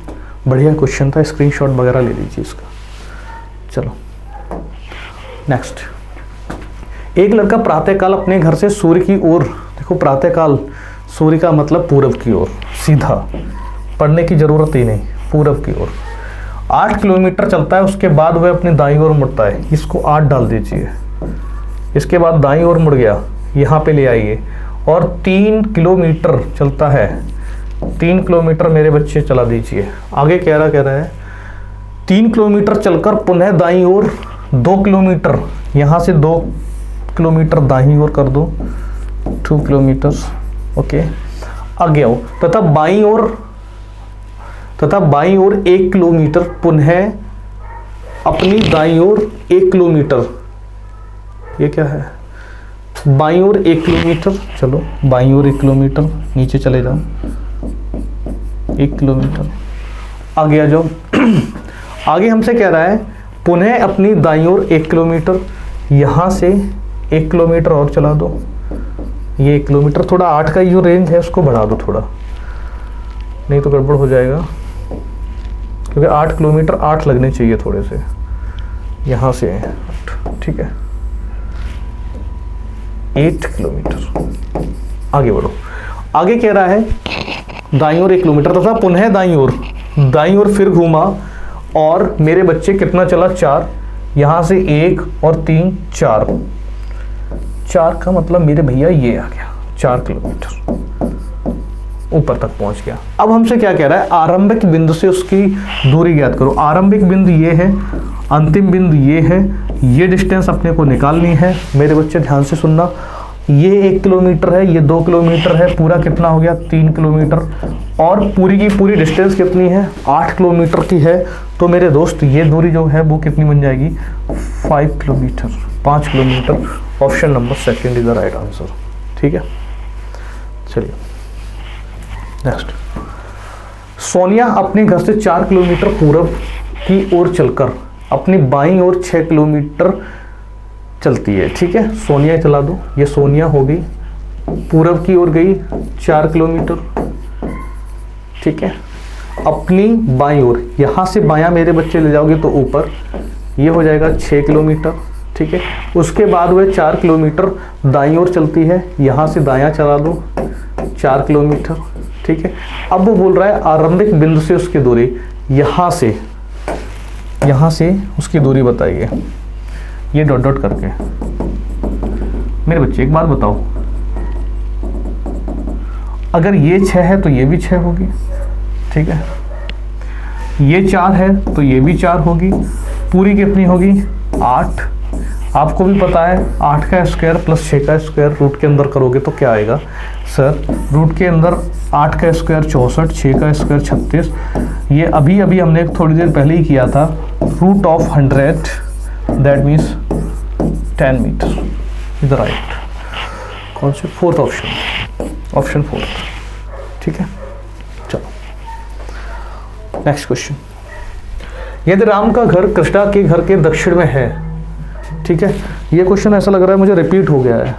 बढ़िया क्वेश्चन था, स्क्रीनशॉट वगैरह ले लीजिए इसका। चलो नेक्स्ट, एक लड़का प्रातःकाल अपने घर से सूर्य की ओर, देखो प्रातःकाल सूर्य का मतलब पूरब की ओर, सीधा पढ़ने की जरूरत ही नहीं, पूरब की ओर 8 किलोमीटर चलता है, उसके बाद वह अपने दाईं ओर मुड़ता है। इसको 8 डाल दीजिए, इसके बाद दाईं ओर मुड़ गया, यहाँ पे ले आइए, और 3 किलोमीटर चलता है, 3 किलोमीटर मेरे बच्चे चला दीजिए। आगे कह रहा है 3 किलोमीटर चलकर पुनः दाईं ओर 2 किलोमीटर, यहाँ से 2 किलोमीटर दाईं ओर कर दो, 2 किलोमीटर, ओके। आगे आओ, तथा बाईं ओर 1 किलोमीटर, पुनः अपनी दाईं ओर 1 किलोमीटर, ये क्या है, बाईं ओर 1 किलोमीटर, चलो बाईं ओर 1 किलोमीटर, नीचे चले जाओ 1 किलोमीटर, आगे आ जाओ। आगे हमसे कह रहा है पुनः अपनी दाईं ओर 1 किलोमीटर, यहाँ से 1 किलोमीटर और चला दो, ये 1 किलोमीटर, थोड़ा 8 का जो रेंज है उसको बढ़ा दो थोड़ा, नहीं तो गड़बड़ हो जाएगा, क्योंकि 8 किलोमीटर 8 लगने चाहिए थोड़े से, यहाँ से 8, ठीक है, 8 किलोमीटर। आगे बढ़ो, आगे कह रहा है दाईं ओर 1 किलोमीटर तथा पुनः दाईं ओर फिर घूमा, और मेरे बच्चे कितना चला, 4, यहाँ से 1 और 3 4 का मतलब मेरे भैया ये आ गया, 4 किलोमीटर ऊपर तक पहुंच गया। अब हमसे क्या कह रहा है, आरंभिक बिंदु से उसकी दूरी ज्ञात करो। आरंभिक बिंदु ये है, अंतिम बिंदु ये है, ये डिस्टेंस अपने को निकालनी है। मेरे बच्चे ध्यान से सुनना, ये 1 किलोमीटर है, ये 2 किलोमीटर है, पूरा कितना हो गया, 3 किलोमीटर, और पूरी की पूरी डिस्टेंस कितनी है, 8 किलोमीटर की है। तो मेरे दोस्त ये दूरी जो है वो कितनी बन जाएगी, 5 kilometre, 5 kilometre. Option number 2 is the right answer, ठीक है। चलिए नेक्स्ट, सोनिया अपने घर से 4 किलोमीटर पूरब की ओर चलकर अपनी बाईं ओर 6 किलोमीटर चलती है, ठीक है। सोनिया चला दो, ये सोनिया हो गई, पूरब की ओर गई 4 किलोमीटर, ठीक है। अपनी बाईं ओर, यहाँ से बायां मेरे बच्चे ले जाओगे तो ऊपर, ये हो जाएगा 6 किलोमीटर, ठीक है। उसके बाद वह 4 किलोमीटर दाईं ओर चलती है, यहाँ से दायां चला दो 4 किलोमीटर, ठीक है। अब वो बोल रहा है आरंभिक बिंदु से उसकी दूरी, यहाँ से उसकी दूरी बताइए, ये डॉट डॉट करके। मेरे बच्चे एक बात बताओ, अगर ये 6 है तो ये भी 6 होगी, ठीक है। ये 4 है तो ये भी 4 होगी, पूरी कितनी होगी, 8। आपको भी पता है 8 का स्क्वायर प्लस 6 का स्क्वायर रूट के अंदर करोगे तो क्या आएगा सर, रूट के अंदर 8 का स्क्वायर 64, 6 का स्क्वायर 36, ये अभी हमने थोड़ी देर पहले ही किया था, root of 100, that means 10 metre is the right. कौन से, 4th ऑप्शन, ऑप्शन 4th, ठीक है। चलो नेक्स्ट क्वेश्चन, यदि राम का घर कृष्णा के घर के दक्षिण में है, ठीक है। ये क्वेश्चन ऐसा लग रहा है मुझे रिपीट हो गया है,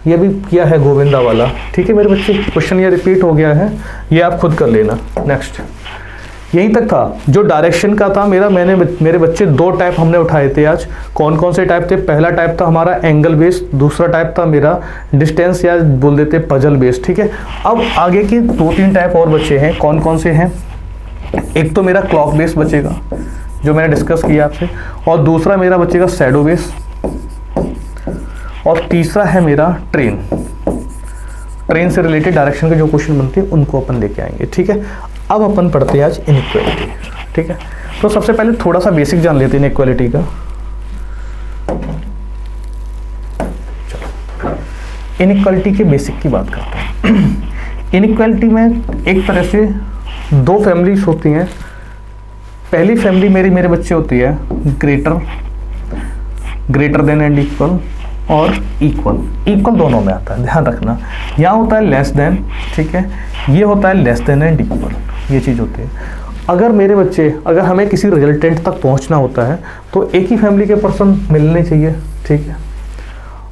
ये भी किया है गोविंदा वाला, ठीक है मेरे बच्चे, क्वेश्चन ये रिपीट हो गया है, ये आप खुद कर लेना। नेक्स्ट, यहीं तक था जो डायरेक्शन का था मेरे बच्चे 2 टाइप हमने उठाए थे आज। कौन कौन से टाइप थे, पहला टाइप था हमारा एंगल बेस, दूसरा टाइप था मेरा डिस्टेंस या बोल देते पजल बेस, ठीक है। अब आगे के 2-3 टाइप और बचे हैं, कौन कौन से हैं, एक तो मेरा क्लॉक बेस बचेगा जो मैंने डिस्कस किया आपसे, और दूसरा मेरा बचेगा शैडो बेस, और तीसरा है मेरा ट्रेन से रिलेटेड डायरेक्शन के जो क्वेश्चन बनते हैं उनको अपन लेके आएंगे, ठीक है। अब अपन पढ़ते हैं आज इनइक्वालिटी, ठीक है। तो सबसे पहले थोड़ा सा बेसिक जान लेते हैं इनइक्वालिटी का। इनइक्वालिटी के बेसिक की बात करते हैं। इनइक्वालिटी में एक तरह से दो फैमिलीज होती हैं। पहली फैमिली मेरे बच्चे होती है ग्रेटर देन एंड इक्वल और इक्वल दोनों में आता है, ध्यान रखना। यहाँ होता है लेस देन, ठीक है, ये होता है लेस देन एंड इक्वल, ये चीज़ होती है। अगर हमें किसी रिजल्टेंट तक पहुँचना होता है तो एक ही फैमिली के पर्सन मिलने चाहिए, ठीक है,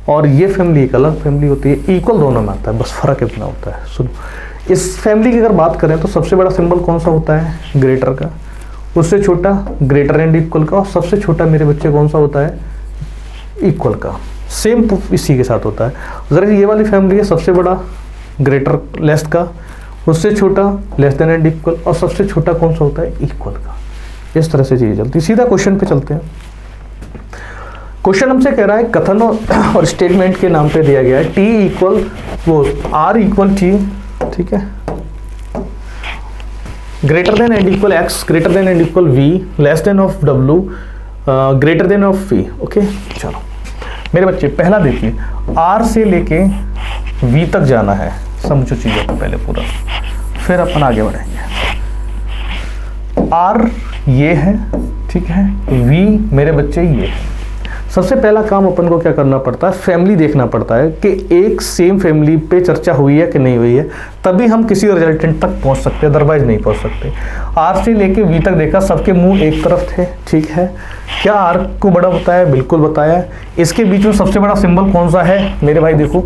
और ये फैमिली एक अलग फैमिली होती है। इक्वल दोनों में आता है, बस फ़र्क इतना होता है। सुनो, इस फैमिली की अगर बात करें तो सबसे बड़ा सिंबल कौन सा होता है? ग्रेटर का, उससे छोटा ग्रेटर एंड इक्वल का, और सबसे छोटा मेरे बच्चे कौन सा होता है? इक्वल का। सेम इसी के साथ होता है। अगर ये वाली फैमिली है, सबसे बड़ा ग्रेटर लेस का, उससे छोटा लेस देन एंड इक्वल, और सबसे छोटा कौन सा होता है? इक्वल का। इस तरह से चीज़ें चलती। सीधा क्वेश्चन पे चलते हैं। क्वेश्चन हमसे कह रहा है कथन और स्टेटमेंट के नाम पे दिया गया है टी इक्वल वो आर इक्वल टी, ठीक है, greater than and equal X, greater than and equal V, less than of W, greater than of V. Okay, चलो मेरे बच्चे पहला देखिए, आर से लेके वी तक जाना है, समझो चीज़ों को पहले पूरा, फिर अपन आगे बढ़ेंगे। आर ये है, ठीक है, वी मेरे बच्चे ये है। सबसे पहला काम अपन को क्या करना पड़ता है? फैमिली देखना पड़ता है कि एक सेम फैमिली पे चर्चा हुई है कि नहीं हुई है, तभी हम किसी रिजल्टेंट तक पहुंच सकते हैं, अदरवाइज नहीं पहुंच सकते। आर से लेके वी तक देखा, सबके मुंह एक तरफ थे, ठीक है। क्या आर को बड़ा बताया? बिल्कुल बताया। इसके बीच में सबसे बड़ा सिंबल कौन सा है मेरे भाई? देखो,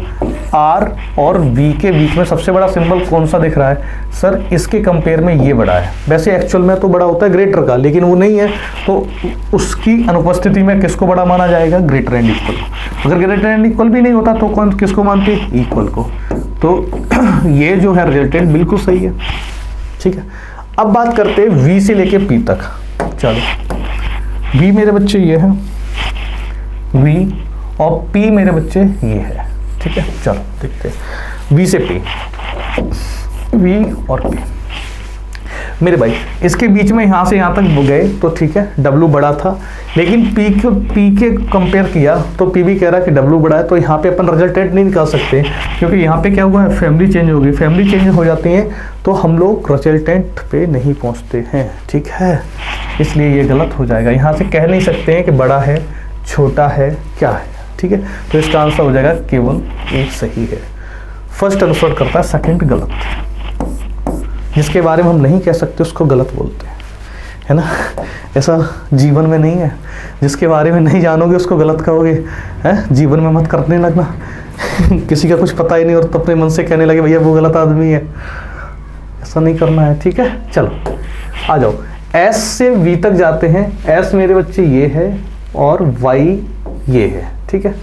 आर और वी के बीच में सबसे बड़ा सिंबल कौन सा दिख रहा है? सर इसके कंपेयर में ये बड़ा है। वैसे एक्चुअल में तो बड़ा होता है ग्रेटर का, लेकिन वो नहीं है, तो उसकी अनुपस्थिति में किसको बड़ा माना जाएगा? Greater and equal. अगर ग्रेटर एंड इक्वल भी नहीं होता तो कौन किसको मानते? इक्वल को। तो ये जो है रिजल्टेंट बिल्कुल सही है, ठीक है। अब बात करते हैं वी से लेके पी तक। चलो, वी मेरे बच्चे ये है, वी, और पी मेरे बच्चे ये है, ठीक है। चलो देखते हैं वी से पी, वी और पी मेरे भाई, इसके बीच में यहाँ से यहाँ तक गए तो ठीक है, डब्लू बड़ा था, लेकिन पी के कंपेयर किया तो पी भी कह रहा है कि डब्लू बड़ा है, तो यहाँ पे अपन रिजल्टेंट नहीं निकाल सकते, क्योंकि यहाँ पे क्या हुआ है? फैमिली चेंज होगी। फैमिली चेंज हो जाती है तो हम लोग रिजल्टेंट पे नहीं पहुँचते हैं, ठीक है, इसलिए ये गलत हो जाएगा। यहाँ से कह नहीं सकते हैं कि बड़ा है, छोटा है, क्या है, ठीक है। तो इसका आंसर हो जाएगा केवल एक सही है। फर्स्ट आंसर करता है, सेकंड गलत। जिसके बारे में हम नहीं कह सकते उसको गलत बोलते हैं, है ना। ऐसा जीवन में नहीं है, जिसके बारे में नहीं जानोगे उसको गलत कहोगे, है। जीवन में मत करने लगना किसी का कुछ पता ही नहीं और तो अपने मन से कहने लगे भैया वो गलत आदमी है, ऐसा नहीं करना है, ठीक है। चलो आ जाओ, एस से वी तक जाते हैं। एस मेरे बच्चे ये है और वाई ये है, ठीक है।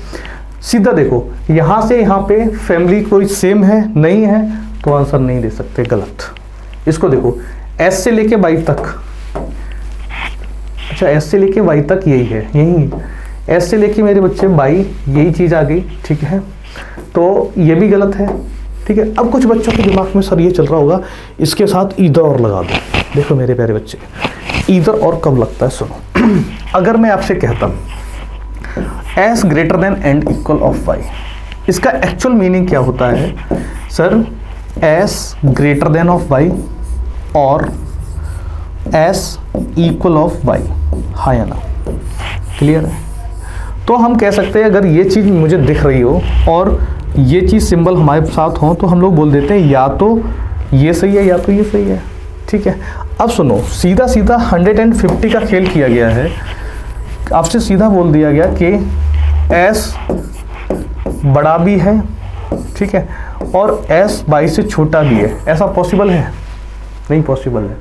सीधा देखो, यहाँ से यहाँ पे फैमिली कोई सेम है नहीं है, तो आंसर नहीं दे सकते, गलत। इसको देखो, एस से लेके वाई तक, अच्छा एस से लेके वाई तक यही है, यही एस से लेके मेरे बच्चे वाई, यही चीज़ आ गई, ठीक है। तो ये भी गलत है, ठीक है। अब कुछ बच्चों के दिमाग में सर ये चल रहा होगा, इसके साथ ईदर और लगा दो। देखो मेरे प्यारे बच्चे, ईदर और कब लगता है? सुनो अगर मैं आपसे कहता हूँ S greater than and equal of Y, इसका एक्चुअल मीनिंग क्या होता है? Sir S greater than of Y और एस इक्वल ऑफ वाई, हाँ या ना? क्लियर है? तो हम कह सकते हैं अगर ये चीज़ मुझे दिख रही हो और ये चीज़ सिंबल हमारे साथ हो तो हम लोग बोल देते हैं या तो ये सही है या तो ये सही है, ठीक है। अब सुनो, सीधा सीधा 150 का खेल किया गया है। आपसे सीधा बोल दिया गया कि एस बड़ा भी है, ठीक है, और एस वाई से छोटा भी है। ऐसा पॉसिबल है? नहीं पॉसिबल है।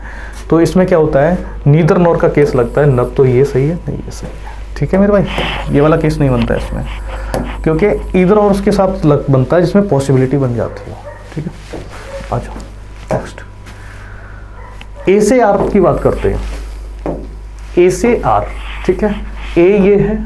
तो इसमें क्या होता है? नीदर नॉर का केस लगता है, न तो ये सही है नहीं ये सही है, ठीक है मेरे भाई। ये वाला केस नहीं बनता है इसमें, क्योंकि इधर और उसके साथ बनता है जिसमें पॉसिबिलिटी बन जाती है, ठीक है। आ जाओ नेक्स्ट, ए से आर की बात करते हैं। ए से आर, ठीक है, ए ये है,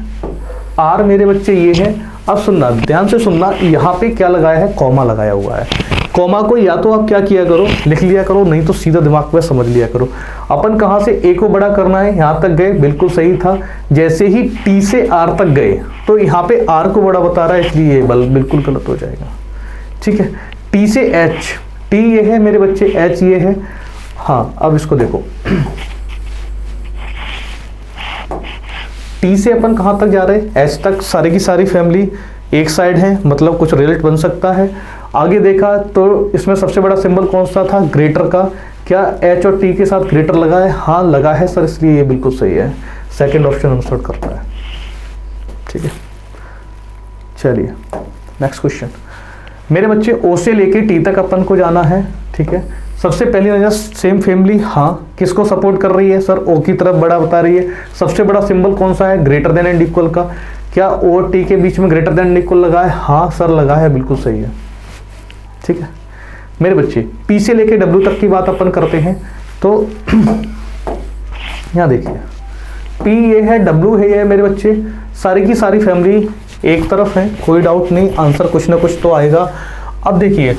आर मेरे बच्चे ये है। अब सुनना, ध्यान से सुनना, यहाँ पे क्या लगाया है? कॉमा लगाया हुआ है। कॉमा को या तो आप क्या किया करो, लिख लिया करो, नहीं तो सीधा दिमाग में समझ लिया करो। अपन कहाँ से ए को बड़ा करना है, यहाँ तक गए, बिल्कुल सही था। जैसे ही टी से आर तक गए तो यहाँ पे आर को बड़ा बता रहा है, इसलिए ये बिल्कुल गलत हो जाएगा। ठीक है, टी से एच, टी ये है मेरे बच्चे, एच ये है। हाँ, अब इसको देखो, टी से अपन कहाँ तक जा रहे हैं, एच तक। सारी की सारी फैमिली एक साइड है, मतलब कुछ रिलेट बन सकता है। आगे देखा तो इसमें सबसे बड़ा सिंबल कौन सा था, ग्रेटर का। क्या एच और टी के साथ ग्रेटर लगा है? हाँ लगा है सर, इसलिए ये बिल्कुल सही है। सेकंड ऑप्शन आंसर करता है। ठीक है, चलिए नेक्स्ट क्वेश्चन। मेरे बच्चे ओ से लेके टी तक अपन को जाना है। ठीक है, सबसे पहली नजर सेम फैमिली, हाँ किसको सपोर्ट कर रही है सर, ओ की तरफ बड़ा बता रही है। सबसे बड़ा सिंबल कौन सा है, ग्रेटर देन एंड इक्वल का। क्या ओ और टी के बीच में ग्रेटर देन एंड इक्वल लगा है? हाँ सर लगा है, बिल्कुल सही है। ठीक है मेरे बच्चे, पी से लेके डब्ल्यू तक की बात अपन करते हैं। तो यहाँ देखिए, पी ये है, डब्ल्यू है ये मेरे बच्चे, सारी की सारी फैमिली एक तरफ है, कोई डाउट नहीं, आंसर कुछ ना कुछ तो आएगा। अब देखिए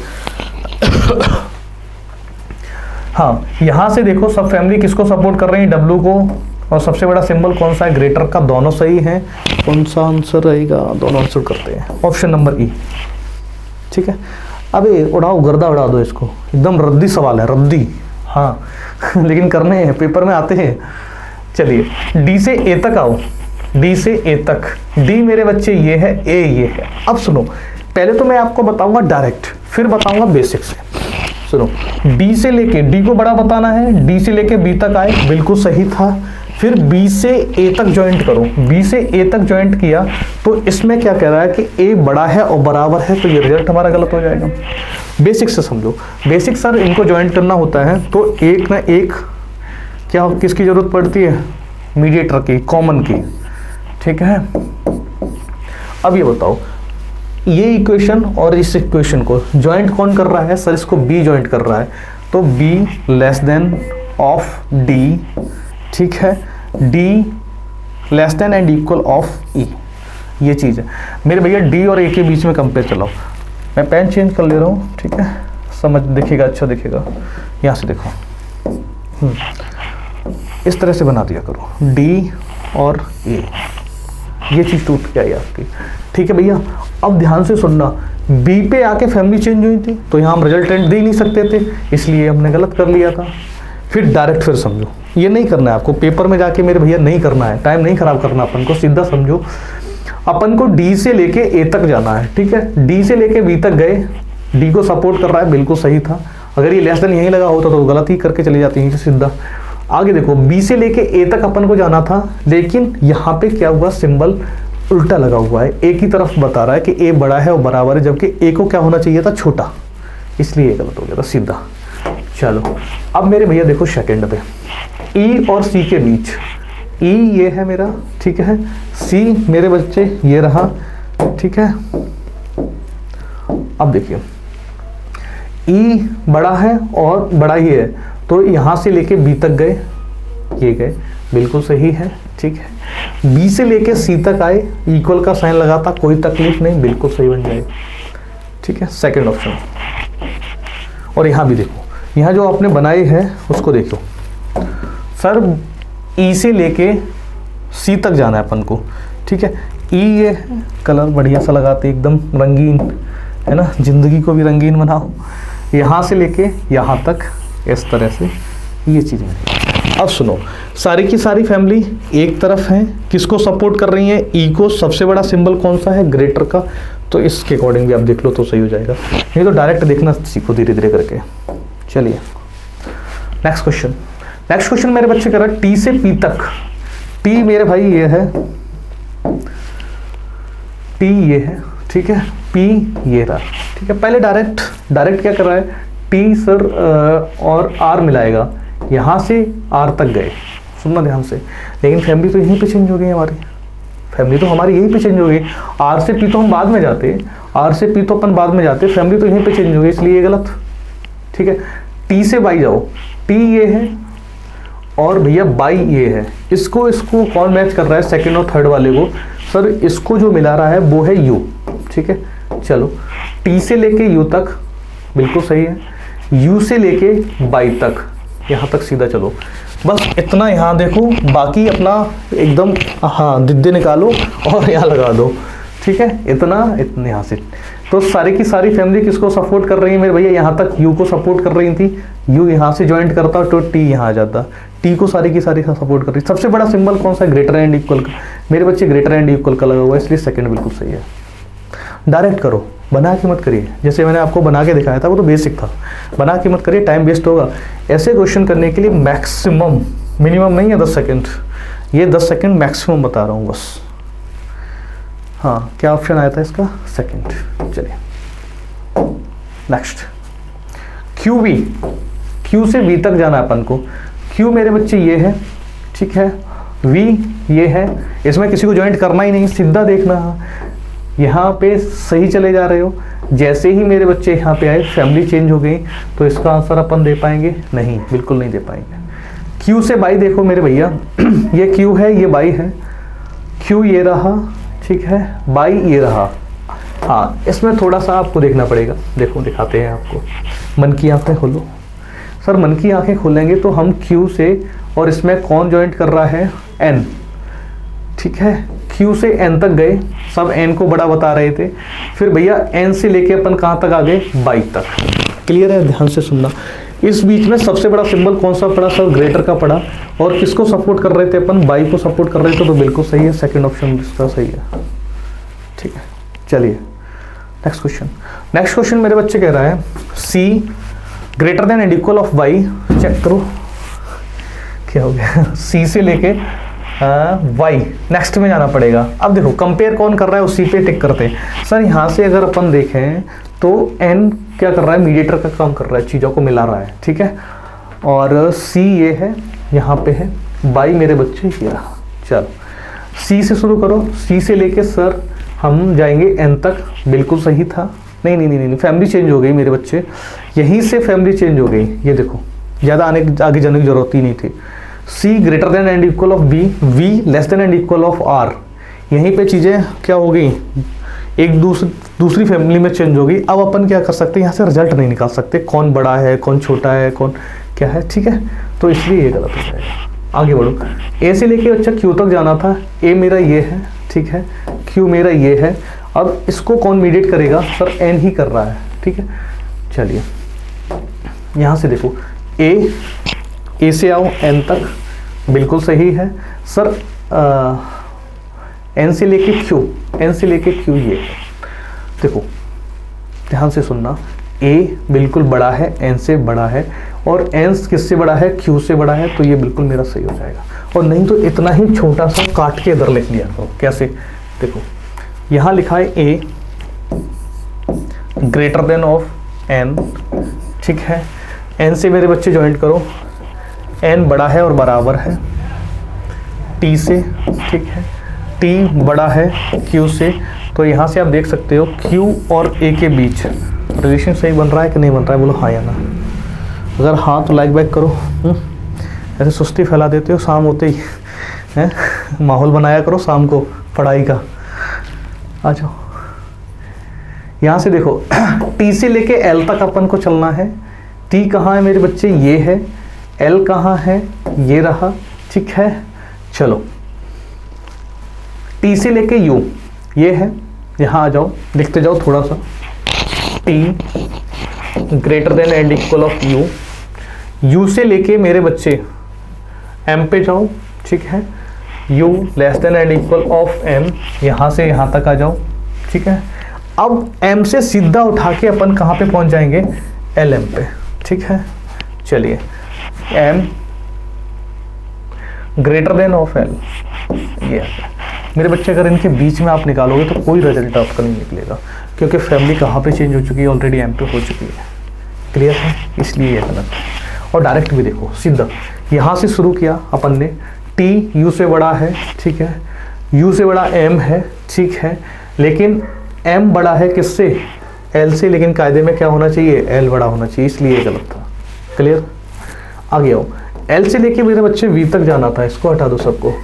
हाँ, यहां से देखो सब फैमिली किसको सपोर्ट कर रही है, डब्ल्यू को। और सबसे बड़ा सिंबल कौन सा है, ग्रेटर का। दोनों सही है, कौन सा आंसर रहेगा, दोनों आंसर करते हैं। ऑप्शन नंबर ई। ठीक है, अबे उड़ाओ, गर्दा उड़ा दो इसको, एकदम रद्दी सवाल है, रद्दी। हाँ लेकिन करने हैं, पेपर में आते हैं। चलिए डी से ए तक आओ, डी से ए तक। डी मेरे बच्चे ये है, ए ये है। अब सुनो, पहले तो मैं आपको बताऊंगा डायरेक्ट, फिर बताऊंगा बेसिक से। सुनो, डी से लेके, डी को बड़ा बताना है, डी से लेके बी तक आए, बिल्कुल सही था। फिर बी से ए तक ज्वाइंट करो, बी से ए तक ज्वाइंट किया तो इसमें क्या कह रहा है कि ए बड़ा है और बराबर है, तो ये रिजल्ट हमारा गलत हो जाएगा। बेसिक से समझो, बेसिक सर इनको ज्वाइंट करना होता है तो एक ना एक क्या किसकी जरूरत पड़ती है, मीडिएटर की, कॉमन की। ठीक है, अब ये बताओ, ये इक्वेशन और इस इक्वेशन को ज्वाइंट कौन कर रहा है सर, इसको बी ज्वाइंट कर रहा है, तो B less than of D. ठीक है, D less than and equal of E, ये चीज़ है मेरे भैया। डी और ए के बीच में कंपेयर चलाओ, मैं पेन चेंज कर ले रहा हूँ। ठीक है, समझ दिखेगा, अच्छा दिखेगा। यहाँ से देखो, इस तरह से बना दिया करो, डी और ए, ये चीज़ टूट के आई आपकी। ठीक है भैया, अब ध्यान से सुनना, बी पे आके फैमिली चेंज हुई थी तो यहाँ हम रिजल्टेंट दे ही नहीं सकते थे, इसलिए हमने गलत कर लिया था। फिर डायरेक्ट फिर समझो, ये नहीं करना है आपको, पेपर में जाके मेरे भैया नहीं करना है, टाइम नहीं खराब करना अपन को, सीधा समझो। अपन को डी से लेके ए तक जाना है। ठीक है, डी से लेके बी तक गए, डी को सपोर्ट कर रहा है, बिल्कुल सही था। अगर ये लेस देन यहीं लगा होता तो गलत ही करके चली जाती है सीधा। आगे देखो, बी से लेके ए तक अपन को जाना था, लेकिन यहाँ पे क्या हुआ, सिंबल उल्टा लगा हुआ है, ए की तरफ बता रहा है कि ए बड़ा है और बराबर है, जबकि ए को क्या होना चाहिए था, छोटा, इसलिए ये गलत हो गया था सीधा। चलो अब मेरे भैया देखो सेकंड पे, ई और सी के बीच, ई ये है मेरा, ठीक है, सी मेरे बच्चे ये रहा। ठीक है, अब देखिए ई बड़ा है और बड़ा ही है, तो यहां से लेके बी तक गए, ये गए, बिल्कुल सही है। ठीक है, बी से लेके सी तक आए, इक्वल का साइन लगाता, कोई तकलीफ नहीं, बिल्कुल सही बन जाएगा। ठीक है, सेकंड ऑप्शन। और यहां भी देखो, यहाँ जो आपने बनाई है उसको देखो सर, ई से लेके सी तक जाना है अपन को। ठीक है, ई ये कलर बढ़िया सा लगाते, एकदम रंगीन है ना, जिंदगी को भी रंगीन बनाओ। यहाँ से लेके यहाँ तक इस तरह से ये चीज़ है। अब सुनो, सारी की सारी फैमिली एक तरफ है, किसको सपोर्ट कर रही है, ई को। सबसे बड़ा सिंबल कौन सा है, ग्रेटर का, तो इसके अकॉर्डिंग भी आप देख लो तो सही हो जाएगा, नहीं तो डायरेक्ट देखना सीखो धीरे धीरे करके। चलिए नेक्स्ट क्वेश्चन। नेक्स्ट क्वेश्चन मेरे बच्चे कर रहा है टी से पी तक। टी मेरे भाई ये है, टी ये है, ठीक है, पी ये रहा। ठीक है, पहले डायरेक्ट क्या कर रहा है, टी सर और आर मिलाएगा, यहाँ से आर तक गए, सुनना ध्यान से। लेकिन फैमिली तो यहीं पे चेंज हो गई हमारी, फैमिली तो हमारी यहीं पे चेंज हो गई। आर से पी तो हम बाद में जाते, आर से पी तो अपन बाद में जाते, फैमिली तो यहीं पे चेंज हो गई, इसलिए ये गलत। ठीक है, टी से बाई जाओ, टी ये है और भैया बाई ये है, इसको कौन मैच कर रहा है, सेकंड और थर्ड वाले को। सर इसको जो मिला रहा है वो है यू। ठीक है, चलो टी से लेके यू तक बिल्कुल सही है। यू से लेके बाई तक, यहाँ तक सीधा चलो, बस इतना यहाँ देखो, बाकी अपना एकदम हाँ दिद्दे निकालो और यहाँ लगा दो, ठीक है, इतने यहाँ से। तो सारी की सारी फैमिली किसको सपोर्ट कर रही है मेरे भैया, यहाँ तक यू को सपोर्ट कर रही थी, यू यहाँ से ज्वाइंट करता तो टी यहाँ आ जाता, टी को सारी की सारी सपोर्ट कर रही। सबसे बड़ा सिंबल कौन सा है, ग्रेटर एंड इक्वल का, मेरे बच्चे ग्रेटर एंड इक्वल का लगा हुआ है, इसलिए सेकंड बिल्कुल सही है। डायरेक्ट करो, बना के मत करिए, जैसे मैंने आपको बना के दिखाया था वो तो बेसिक था, बना के मत करिए, टाइम वेस्ट होगा। ऐसे क्वेश्चन करने के लिए मैक्सिमम, मिनिमम नहीं है 10 सेकंड, ये 10 सेकंड मैक्सिमम बता रहा हूँ बस। हाँ, क्या ऑप्शन आया था इसका, सेकंड। चलिए नेक्स्ट, क्यू वी, क्यू से वी तक जाना है अपन को। क्यू मेरे बच्चे ये है, ठीक है, वी ये है, इसमें किसी को ज्वाइंट करना ही नहीं, सीधा देखना, यहाँ पे सही चले जा रहे हो। जैसे ही मेरे बच्चे यहाँ पे आए फैमिली चेंज हो गई, तो इसका आंसर अपन दे पाएंगे नहीं, बिल्कुल नहीं दे पाएंगे। क्यू से बाई देखो मेरे भैया, ये क्यू है, ये बाई है, क्यू ये रहा, ठीक है, बाई ये रहा। हाँ, इसमें थोड़ा सा आपको देखना पड़ेगा, देखो दिखाते हैं आपको, मन की आंखें खोलो। सर मन की आंखें खोलेंगे तो हम क्यू से, और इसमें कौन ज्वाइंट कर रहा है, एन, ठीक है, क्यू से एन तक गए, सब एन को बड़ा बता रहे थे, फिर भैया एन से लेके अपन कहाँ तक आ गए, बाई तक। क्लियर है, ध्यान से सुनना। इस बीच में सबसे बड़ा सिंबल कौन सा पड़ा सर, ग्रेटर का पड़ा, और किसको सपोर्ट कर रहे थे अपन, बाई को सपोर्ट कर रहे थे, तो बिल्कुल सही है, सेकंड ऑप्शन इसका सही है, ठीक है। चलिए नेक्स्ट क्वेश्चन। नेक्स्ट क्वेश्चन मेरे बच्चे कह रहा है C greater than and equal of by, check करो क्या हो गया, सी से लेके वाई नेक्स्ट में जाना पड़ेगा। अब देखो कंपेयर कौन कर रहा है, उसी पे टिक करते हैं। सर यहाँ से अगर अपन देखें तो एन क्या कर रहा है, मीडिएटर का काम कर रहा है, चीज़ों को मिला रहा है, ठीक है, और सी ये है, यहाँ पे है, बाई मेरे बच्चे ये रहा। चलो सी से शुरू करो, सी से लेके सर हम जाएंगे एन तक, बिल्कुल सही था। नहीं नहीं नहीं नहीं, फैमिली चेंज हो गई मेरे बच्चे, यहीं से फैमिली चेंज हो गई, ये देखो, ज़्यादा आगे जाने की जरूरत ही नहीं थी। C greater than and equal of B, V less than and equal of R, यहीं पे चीज़ें क्या हो गई, एक दूसरी फैमिली में चेंज हो गई। अब अपन क्या कर सकते हैं, यहाँ से रिजल्ट नहीं निकाल सकते, कौन बड़ा है, कौन छोटा है, कौन क्या है, ठीक है, तो इसलिए ये गलत हो जाएगा। आगे बढ़ो, ए से लेके अच्छा क्यू तक जाना था, ए मेरा ये है, ठीक है, क्यू मेरा ये है, अब इसको कौन मीडिएट करेगा, सर एन ही कर रहा है, ठीक है। चलिए यहाँ से देखो, ए से आओ एन तक, बिल्कुल सही है सर, एन से लेके क्यू, एन से लेके क्यू ये है। देखो ध्यान से सुनना, ए बिल्कुल बड़ा है, एन से बड़ा है, और एन किससे बड़ा है, क्यू से बड़ा है, तो ये बिल्कुल मेरा सही हो जाएगा। और नहीं तो इतना ही छोटा सा काट के इधर लिख लिया करो। कैसे, देखो यहाँ लिखा है ए ग्रेटर देन ऑफ एन, ठीक है, एन से मेरे बच्चे ज्वाइंट करो, एन बड़ा है और बराबर है टी से, ठीक है, टी बड़ा है क्यू से, तो यहाँ से आप देख सकते हो क्यू और ए के बीच रिलेशन सही बन रहा है कि नहीं बन रहा है, बोलो हाँ या ना। अगर हाँ तो लाइक बैक करो। ऐसे सुस्ती फैला देते हो शाम होते ही, हैं, माहौल बनाया करो शाम को पढ़ाई का। आ जाओ, यहाँ से देखो टी से लेके एल तक अपन को चलना है। टी कहाँ है मेरे बच्चे, ये है, एल कहाँ है, ये रहा, ठीक है। चलो टी से लेके यू ये है, यहाँ आ जाओ, लिखते जाओ थोड़ा सा, T greater than and equal of U, U से लेके मेरे बच्चे एम पे जाओ, ठीक है, U less than and equal of M, यहाँ से यहाँ तक आ जाओ, ठीक है। अब एम से सीधा उठा के अपन कहाँ पे पहुँच जाएंगे, एल एम पे, ठीक है। चलिए M greater than of L, ये मेरे बच्चे अगर इनके बीच में आप निकालोगे तो कोई रिजल्ट आपका नहीं निकलेगा, क्योंकि फैमिली कहाँ पे चेंज हो चुकी है, ऑलरेडी एम पे हो चुकी है। क्लियर है, इसलिए ये गलत है। और डायरेक्ट भी देखो, सीधा यहाँ से शुरू किया अपन ने, टी यू से बड़ा है, ठीक है, यू से बड़ा एम है, ठीक है, लेकिन एम बड़ा है किससे, एल से, लेकिन कायदे में क्या होना चाहिए, एल बड़ा होना चाहिए, इसलिए ये गलत था। क्लियर, आगे आओ, एल से लेके मेरे बच्चे वी तक जाना था, इसको हटा दो सबको,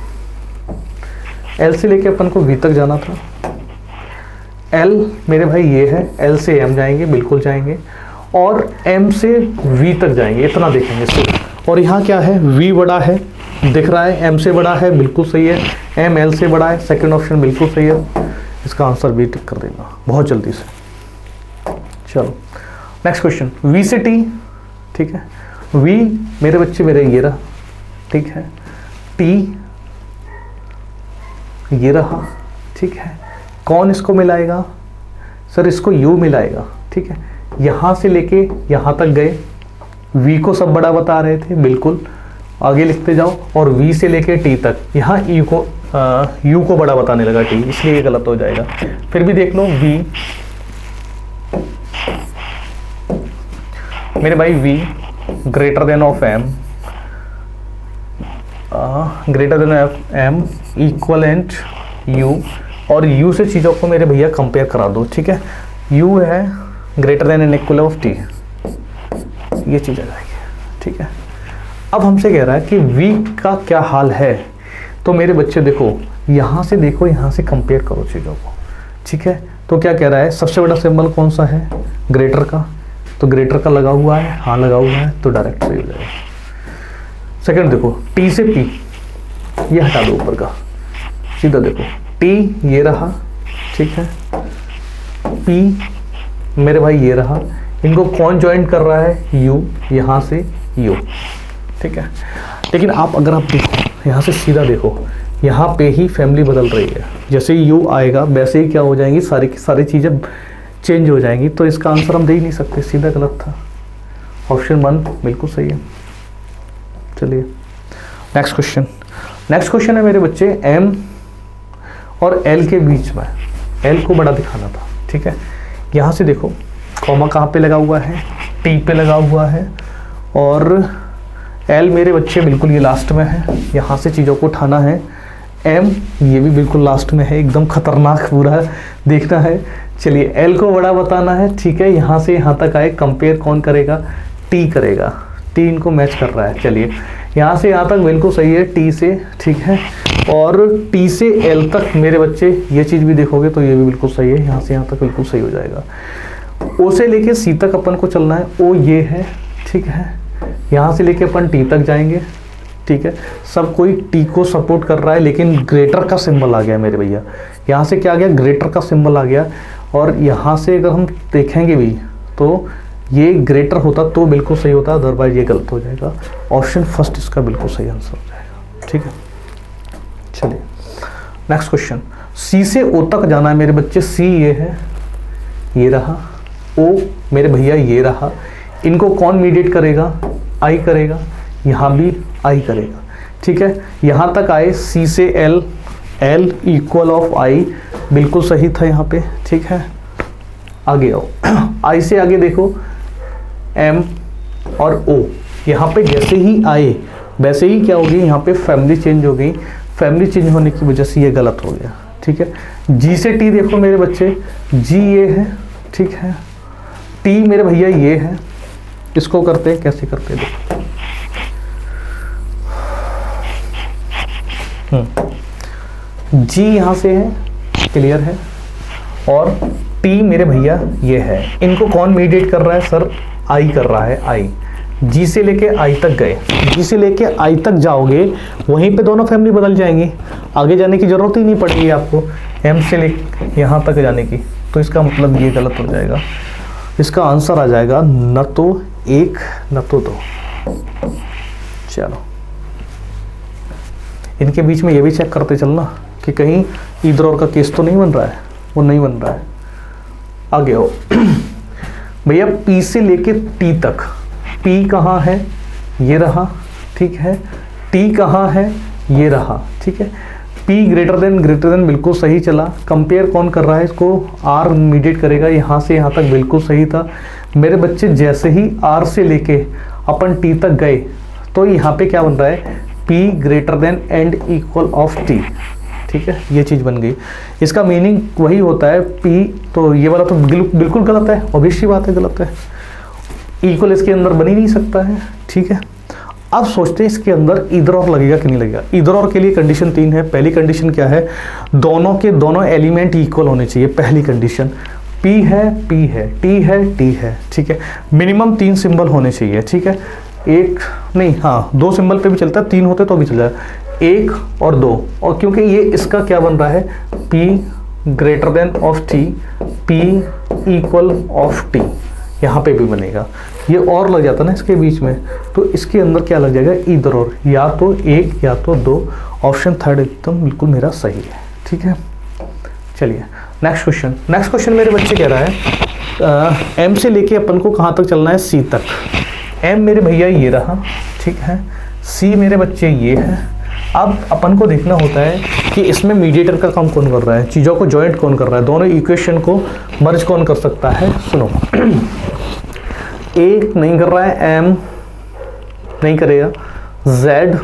एल से लेके अपन को वी तक जाना था। एल मेरे भाई ये है, एल से एम जाएंगे, बिल्कुल जाएंगे, और m से v तक जाएंगे, इतना देखेंगे सिर्फ। और यहाँ क्या है, v बड़ा है दिख रहा है, m से बड़ा है, बिल्कुल सही है, m l से बड़ा है, सेकंड ऑप्शन बिल्कुल सही है। इसका आंसर भी टिक कर देगा बहुत जल्दी से। चलो नेक्स्ट क्वेश्चन, v से t, ठीक है, v मेरे बच्चे मेरे ये रहा, ठीक है, t ये रहा, ठीक है, कौन इसको मिलाएगा, सर इसको u मिलाएगा, ठीक है, यहाँ से लेके यहाँ तक गए, v को सब बड़ा बता रहे थे, बिल्कुल आगे लिखते जाओ, और v से लेके t तक, यहाँ u को बड़ा बताने लगा t, इसलिए ये गलत हो जाएगा। फिर भी देख लो, v मेरे भाई v greater than of m, greater than of m equivalent u, और u से चीज़ों को मेरे भैया कंपेयर करा दो, ठीक है, u है greater than and equal of t, ये चीज़ आ जाएगी, ठीक है। अब हमसे कह रहा है कि v का क्या हाल है, तो मेरे बच्चे देखो यहाँ से देखो, यहाँ से कंपेयर करो चीज़ों को, ठीक है। तो क्या कह रहा है, सबसे बड़ा सिंबल कौन सा है, ग्रेटर का, तो ग्रेटर का लगा हुआ है, हाँ लगा हुआ है, तो डायरेक्ट सही हो जाएगा। सेकंड देखो, t से p, ये हटा दो ऊपर का, सीधा देखो t ये रहा, ठीक है, p मेरे भाई ये रहा, इनको कौन ज्वाइंट कर रहा है, u, यहाँ से u, ठीक है। लेकिन अगर आप देखो यहाँ से सीधा देखो, यहाँ पे ही फैमिली बदल रही है, जैसे ही u आएगा वैसे ही क्या हो जाएंगी, सारी की सारी चीज़ें चेंज हो जाएंगी, तो इसका आंसर हम दे ही नहीं सकते, सीधा गलत था, ऑप्शन 1 बिल्कुल सही है। चलिए नेक्स्ट क्वेश्चन, नेक्स्ट क्वेश्चन है मेरे बच्चे m और l के बीच में, l को बड़ा दिखाना था, ठीक है। यहाँ से देखो कॉमा कहाँ पे लगा हुआ है, t पे लगा हुआ है, और l मेरे बच्चे बिल्कुल ये लास्ट में है, यहाँ से चीज़ों को उठाना है, m ये भी बिल्कुल लास्ट में है, एकदम खतरनाक पूरा देखना है। चलिए l को बड़ा बताना है, ठीक है, यहाँ से यहाँ तक आए, कंपेयर कौन करेगा, t करेगा, t इनको मैच कर रहा है। चलिए यहाँ से यहाँ तक बिल्कुल सही है t से, ठीक है, और t से l तक मेरे बच्चे ये चीज़ भी देखोगे तो ये भी बिल्कुल सही है, यहाँ से यहाँ तक बिल्कुल सही हो जाएगा। o से लेके c तक अपन को चलना है, o ये है, ठीक है, यहाँ से लेके अपन t तक जाएंगे, ठीक है, सब कोई t को सपोर्ट कर रहा है, लेकिन ग्रेटर का सिंबल आ गया मेरे भैया, यहाँ से क्या आ गया, ग्रेटर का सिंबल आ गया, और यहाँ से अगर हम देखेंगे भी तो ये ग्रेटर होता तो बिल्कुल सही होता, अदरवाइज ये गलत हो जाएगा। ऑप्शन फर्स्ट इसका बिल्कुल सही आंसर हो जाएगा, ठीक है। चलिए नेक्स्ट क्वेश्चन, सी से ओ तक जाना है मेरे बच्चे, सी ये है, ये रहा, ओ मेरे भैया ये रहा, इनको कौन मीडिएट करेगा, आई करेगा, यहाँ भी आई करेगा, ठीक है। यहाँ तक आए, सी से एल, एल इक्वल ऑफ आई, बिल्कुल सही था यहाँ पे, ठीक है। आगे आओ, आई से आगे देखो एम और ओ, यहाँ पे जैसे ही आए वैसे ही क्या हो गई, यहाँ पे फैमिली चेंज हो गई, फैमिली चेंज होने की वजह से ये गलत हो गया, ठीक है। जी से टी देखो मेरे बच्चे, जी ये है, ठीक है, टी मेरे भैया ये है, इसको करते हैं, कैसे करते हैं देखो, जी यहाँ से है, क्लियर है, और टी मेरे भैया ये है, इनको कौन मीडिएट कर रहा है सर, आई कर रहा है, आई, जी से लेके आई तक गए, जी से लेके आई तक जाओगे वहीं पे दोनों फैमिली बदल जाएंगी, आगे जाने की जरूरत ही नहीं पड़ेगी आपको, एम से लेके यहाँ तक जाने की, तो इसका मतलब ये गलत हो जाएगा, इसका आंसर आ जाएगा न तो 1 न तो 2। चलो इनके बीच में ये भी चेक करते चलना कि कहीं इधर और का केस तो नहीं बन रहा है, वो नहीं बन रहा है। आगे आओ भैया, P से लेके T तक, P कहाँ है, ये रहा, ठीक है, T कहाँ है, ये रहा, ठीक है, P ग्रेटर देन बिल्कुल सही चला, कंपेयर कौन कर रहा है इसको, R मीडिएट करेगा, यहाँ से यहाँ तक बिल्कुल सही था मेरे बच्चे। जैसे ही R से लेके अपन T तक गए तो यहाँ पे क्या बन रहा है, P greater than and equal of T, ठीक है, ये चीज़ बन गई। इसका मीनिंग वही होता है P, तो ये वाला तो बिल्कुल गलत है, ऑब्वियस सी बात है गलत है, इक्वल इसके अंदर बन ही नहीं सकता है, ठीक है। अब सोचते हैं इसके अंदर इधर और लगेगा कि नहीं लगेगा। इधर और के लिए कंडीशन 3 है। पहली कंडीशन क्या है, दोनों के दोनों एलिमेंट इक्वल होने चाहिए, पहली कंडीशन। P है, P है, T है, T है, ठीक है। मिनिमम 3 सिंबल होने चाहिए, ठीक है। एक नहीं, हाँ 2 सिंबल पे भी चलता है, 3 होते तो भी चल जाए, 1 और 2। और क्योंकि ये इसका क्या बन रहा है, P greater than of T, P equal of T, यहाँ पे भी बनेगा। ये और लग जाता ना इसके बीच में, तो इसके अंदर क्या लग जाएगा, इधर और, या तो 1 या तो 2। ऑप्शन थर्ड एकदम बिल्कुल मेरा सही है, ठीक है। चलिए नेक्स्ट क्वेश्चन। नेक्स्ट क्वेश्चन मेरे बच्चे कह रहा है M से लेके अपन को कहाँ तक चलना है, C तक। M मेरे भैया ये रहा, ठीक है। C मेरे बच्चे ये है। अब अपन को देखना होता है कि इसमें मीडिएटर का काम कौन कर रहा है, चीज़ों को जॉइंट कौन कर रहा है, दोनों इक्वेशन को मर्ज कौन कर सकता है। सुनो A नहीं कर रहा है, M नहीं करेगा, Z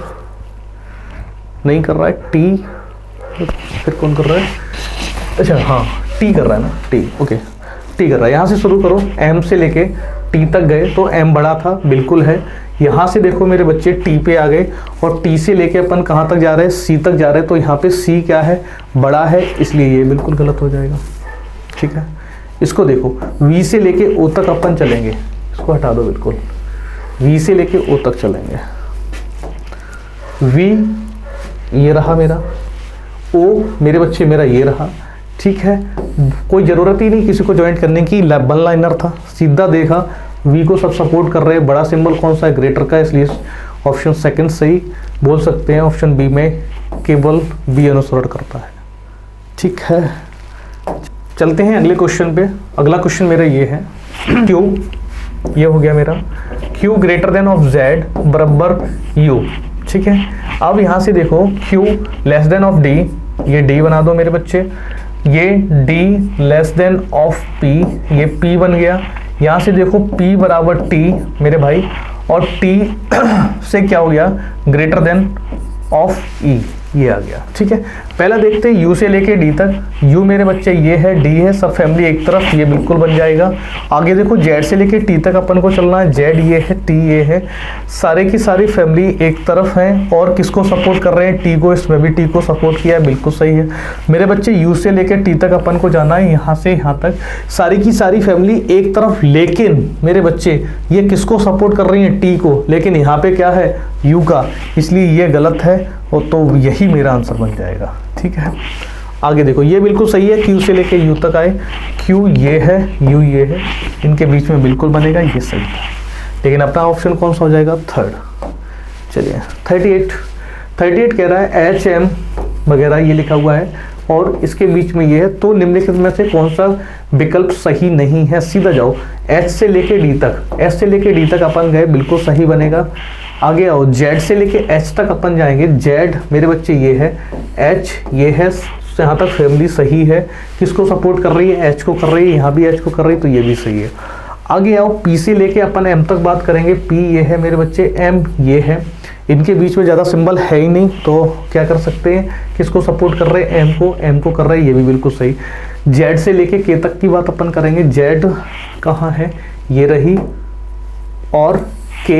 नहीं कर रहा है, T फिर कौन कर रहा है, अच्छा हाँ T कर रहा है ना, T, ओके T कर रहा है। यहाँ से शुरू करो, M से लेके T तक गए तो M बड़ा था, बिल्कुल है। यहाँ से देखो मेरे बच्चे T पे आ गए और T से लेके अपन कहाँ तक जा रहे हैं, C तक जा रहे हैं, तो यहाँ पे C क्या है, बड़ा है, इसलिए ये बिल्कुल गलत हो जाएगा, ठीक है। इसको देखो V से लेके O तक अपन चलेंगे, इसको हटा दो बिल्कुल, V से लेके O तक चलेंगे। V ये रहा मेरा, O मेरे बच्चे मेरा ये रहा, ठीक है। कोई ज़रूरत ही नहीं किसी को ज्वाइंट करने की, वन लाइनर था, सीधा देखा, V को सब सपोर्ट कर रहे हैं। बड़ा सिंबल कौन सा है, ग्रेटर का, इसलिए ऑप्शन सेकंड सही बोल सकते हैं। ऑप्शन बी में केवल B अनुसरण करता है, ठीक है। चलते हैं अगले क्वेश्चन पे। अगला क्वेश्चन मेरा ये है, Q ये हो गया मेरा, Q greater than of Z बराबर U, ठीक है। अब यहाँ से देखो Q less than of D, ये D बना दो मेरे बच्चे, ये D less than of P, ये P बन गया। यहाँ से देखो P बराबर T मेरे भाई, और T से क्या हो गया, ग्रेटर देन ऑफ E, ये आ गया, ठीक है। पहला देखते हैं U से लेके D तक। U मेरे बच्चे ये है, D है, सब फैमिली एक तरफ, ये बिल्कुल बन जाएगा। आगे देखो Z से लेके T तक अपन को चलना है, Z ये है, T ये है, सारे की सारी फैमिली एक तरफ है। और किसको सपोर्ट कर रहे हैं, T को, इसमें भी T को सपोर्ट किया है, बिल्कुल सही है मेरे बच्चे। U से लेके T तक अपन को जाना है, यहाँ से यहाँ तक सारी की सारी फैमिली एक तरफ, लेकिन मेरे बच्चे ये किसको सपोर्ट कर रही है, T को, लेकिन यहाँ पे क्या है, U का, इसलिए ये गलत है, और तो यही मेरा आंसर बन जाएगा, ठीक है। आगे देखो ये बिल्कुल सही है, Q से लेके U तक आए, Q ये है, U ये है, इनके बीच में बिल्कुल बनेगा, ये सही है। लेकिन अपना ऑप्शन कौन सा हो जाएगा, थर्ड। चलिए 38 कह रहा है HM वगैरह ये लिखा हुआ है और इसके बीच में ये है, तो निम्नलिखित में से कौन सा विकल्प सही नहीं है। सीधा जाओ, H से लेके D तक, S से लेके D तक अपन गए, बिल्कुल सही बनेगा। आगे आओ, Z से लेके H तक अपन जाएंगे, Z मेरे बच्चे ये है, H ये है, यहाँ तक फैमिली सही है। किसको सपोर्ट कर रही है, H को कर रही है, यहाँ भी H को कर रही है, तो ये भी सही है। आगे आओ, P से लेके अपन M तक बात करेंगे, P ये है मेरे बच्चे, M ये है, इनके बीच में ज़्यादा सिंबल है ही नहीं, तो क्या कर सकते हैं, किसको सपोर्ट कर रहे हैं, M को कर रहे हैं, ये भी बिल्कुल सही। Z से लेके K तक की बात अपन करेंगे, Z कहाँ है, ये रही, और K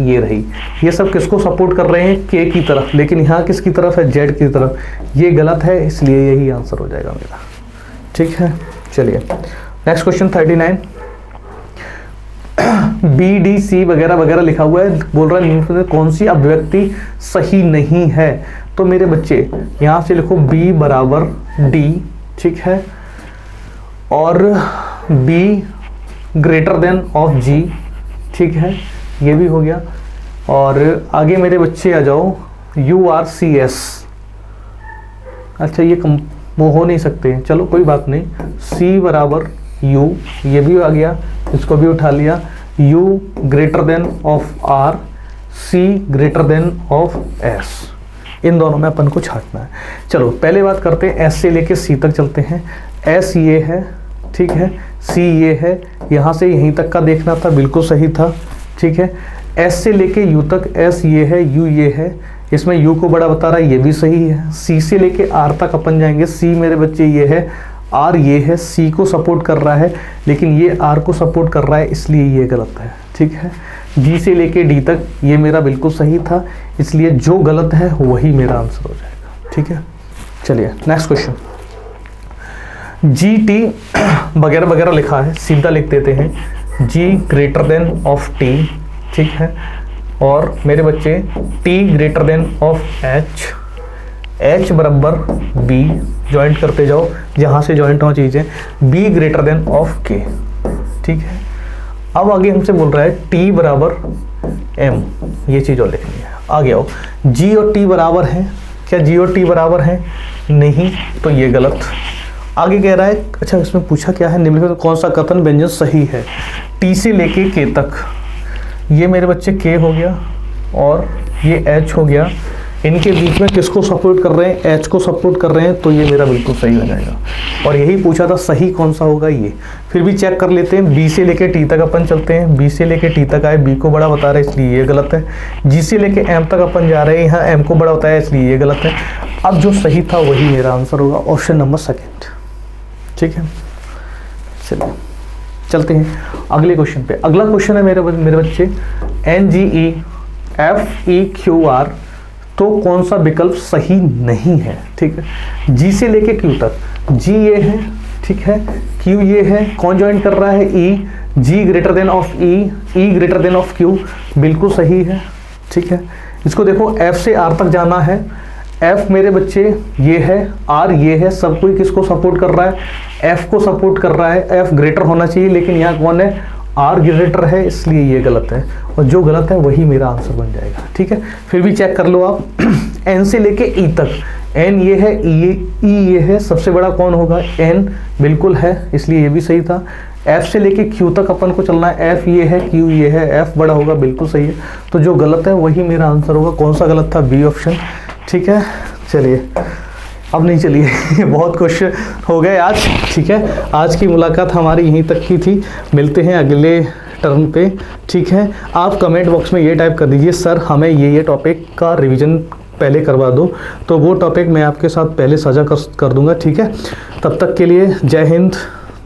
ये रही, ये सब किसको सपोर्ट कर रहे हैं, K की तरफ, लेकिन यहाँ किसकी तरफ है, Z की तरफ, ये गलत है, इसलिए यही आंसर हो जाएगा मेरा, ठीक है। चलिए next question 39, B D C वगैरह वगैरह लिखा हुआ है, बोल रहा है निम्न में कौन सी अभिव्यक्ति सही नहीं है। तो मेरे बच्चे यहाँ से लिखो B बराबर D, ठीक है, और B greater than of G, ठीक है, ये भी हो गया। और आगे मेरे बच्चे आ जाओ, URCS, अच्छा ये वो हो नहीं सकते, चलो कोई बात नहीं, C बराबर U, ये भी आ गया, इसको भी उठा लिया। U greater than of R, C greater than of S, इन दोनों में अपन को छांटना है। चलो पहले बात करते हैं, S से लेके C तक चलते हैं। S ये है, ठीक है, C ये है, यहाँ से यहीं तक का देखना था, बिल्कुल सही था, ठीक है। S से लेके U तक, S ये है, U ये है, इसमें U को बड़ा बता रहा है, ये भी सही है। C से लेके R तक अपन जाएंगे, C मेरे बच्चे ये है, R ये है, C को सपोर्ट कर रहा है, लेकिन ये R को सपोर्ट कर रहा है, इसलिए ये गलत है, ठीक है। G से लेके D तक ये मेरा बिल्कुल सही था, इसलिए जो गलत है वही मेरा आंसर हो जाएगा, ठीक है। चलिए नेक्स्ट क्वेश्चन, जी टी वगैरह वगैरह लिखा है, सीधा लिख देते हैं जी ग्रेटर देन ऑफ टी, ठीक है। और मेरे बच्चे T greater than of H, H बराबर बी, ज्वाइंट करते जाओ जहाँ से ज्वाइंट हो चीज़ें, बी ग्रेटर देन ऑफ के, ठीक है। अब आगे हमसे बोल रहा है टी बराबर एम, ये चीज़ और लिखनी है। आगे आओ, जी और टी बराबर हैं, क्या जी और टी बराबर हैं? नहीं, तो ये गलत। आगे कह रहा है, अच्छा इसमें पूछा क्या है, निम्नलिखित कौन सा कथन व्यंजन सही है? टी से लेके के तक, ये मेरे बच्चे के हो गया और ये एच हो गया, इनके बीच में किसको सपोर्ट कर रहे हैं? एच को सपोर्ट कर रहे हैं, तो ये मेरा बिल्कुल सही हो जाएगा। और यही पूछा था सही कौन सा होगा ये। फिर भी चेक कर लेते हैं, बी से लेके टी तक अपन चलते हैं, बी से लेके टी तक आए, बी को बड़ा बता रहे हैं इसलिए ये गलत है। जी से लेके एम तक अपन जा रहे हैं, यहाँ एम को बड़ा बताया इसलिए ये गलत है। अब जो सही था वही मेरा आंसर होगा, ऑप्शन नंबर सेकेंड, ठीक है। चलिए चलते हैं अगले क्वेश्चन पे। अगला क्वेश्चन है मेरे बच्चे, NGEFEQR, तो कौन सा विकल्प सही नहीं है? ठीक है, जी से लेके क्यू तक, जी ये है, ठीक है, क्यू ये है, कौन ज्वाइन कर रहा है? E, G greater than of E, E greater than of Q, बिल्कुल सही है, ठीक है। इसको देखो, एफ से आर तक जाना है, एफ मेरे बच्चे ये है, आर ये है, सब कोई किसको सपोर्ट कर रहा है? एफ को सपोर्ट कर रहा है, एफ ग्रेटर होना चाहिए, लेकिन यहाँ कौन है? आर ग्रेटर है, इसलिए ये गलत है, और जो गलत है वही मेरा आंसर बन जाएगा, ठीक है। फिर भी चेक कर लो आप, एन से लेके ई तक, एन ये है, ई ये है, सबसे बड़ा कौन होगा? एन, बिल्कुल है, इसलिए ये भी सही था। एफ से लेके क्यू तक अपन को चलना है, एफ ये है, क्यू ये है, एफ बड़ा होगा, बिल्कुल सही है। तो जो गलत है वही मेरा आंसर होगा। कौन सा गलत था? बी ऑप्शन, ठीक है। चलिए अब नहीं, चलिए बहुत क्वेश्चन हो गए आज, ठीक है। आज की मुलाकात हमारी यहीं तक की थी, मिलते हैं अगले टर्म पे, ठीक है। आप कमेंट बॉक्स में ये टाइप कर दीजिए, सर हमें ये टॉपिक का रिवीजन पहले करवा दो, तो वो टॉपिक मैं आपके साथ पहले साझा कर दूंगा, ठीक है। तब तक के लिए जय हिंद,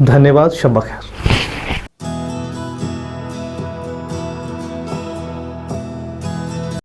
धन्यवाद, शब्बा खैर।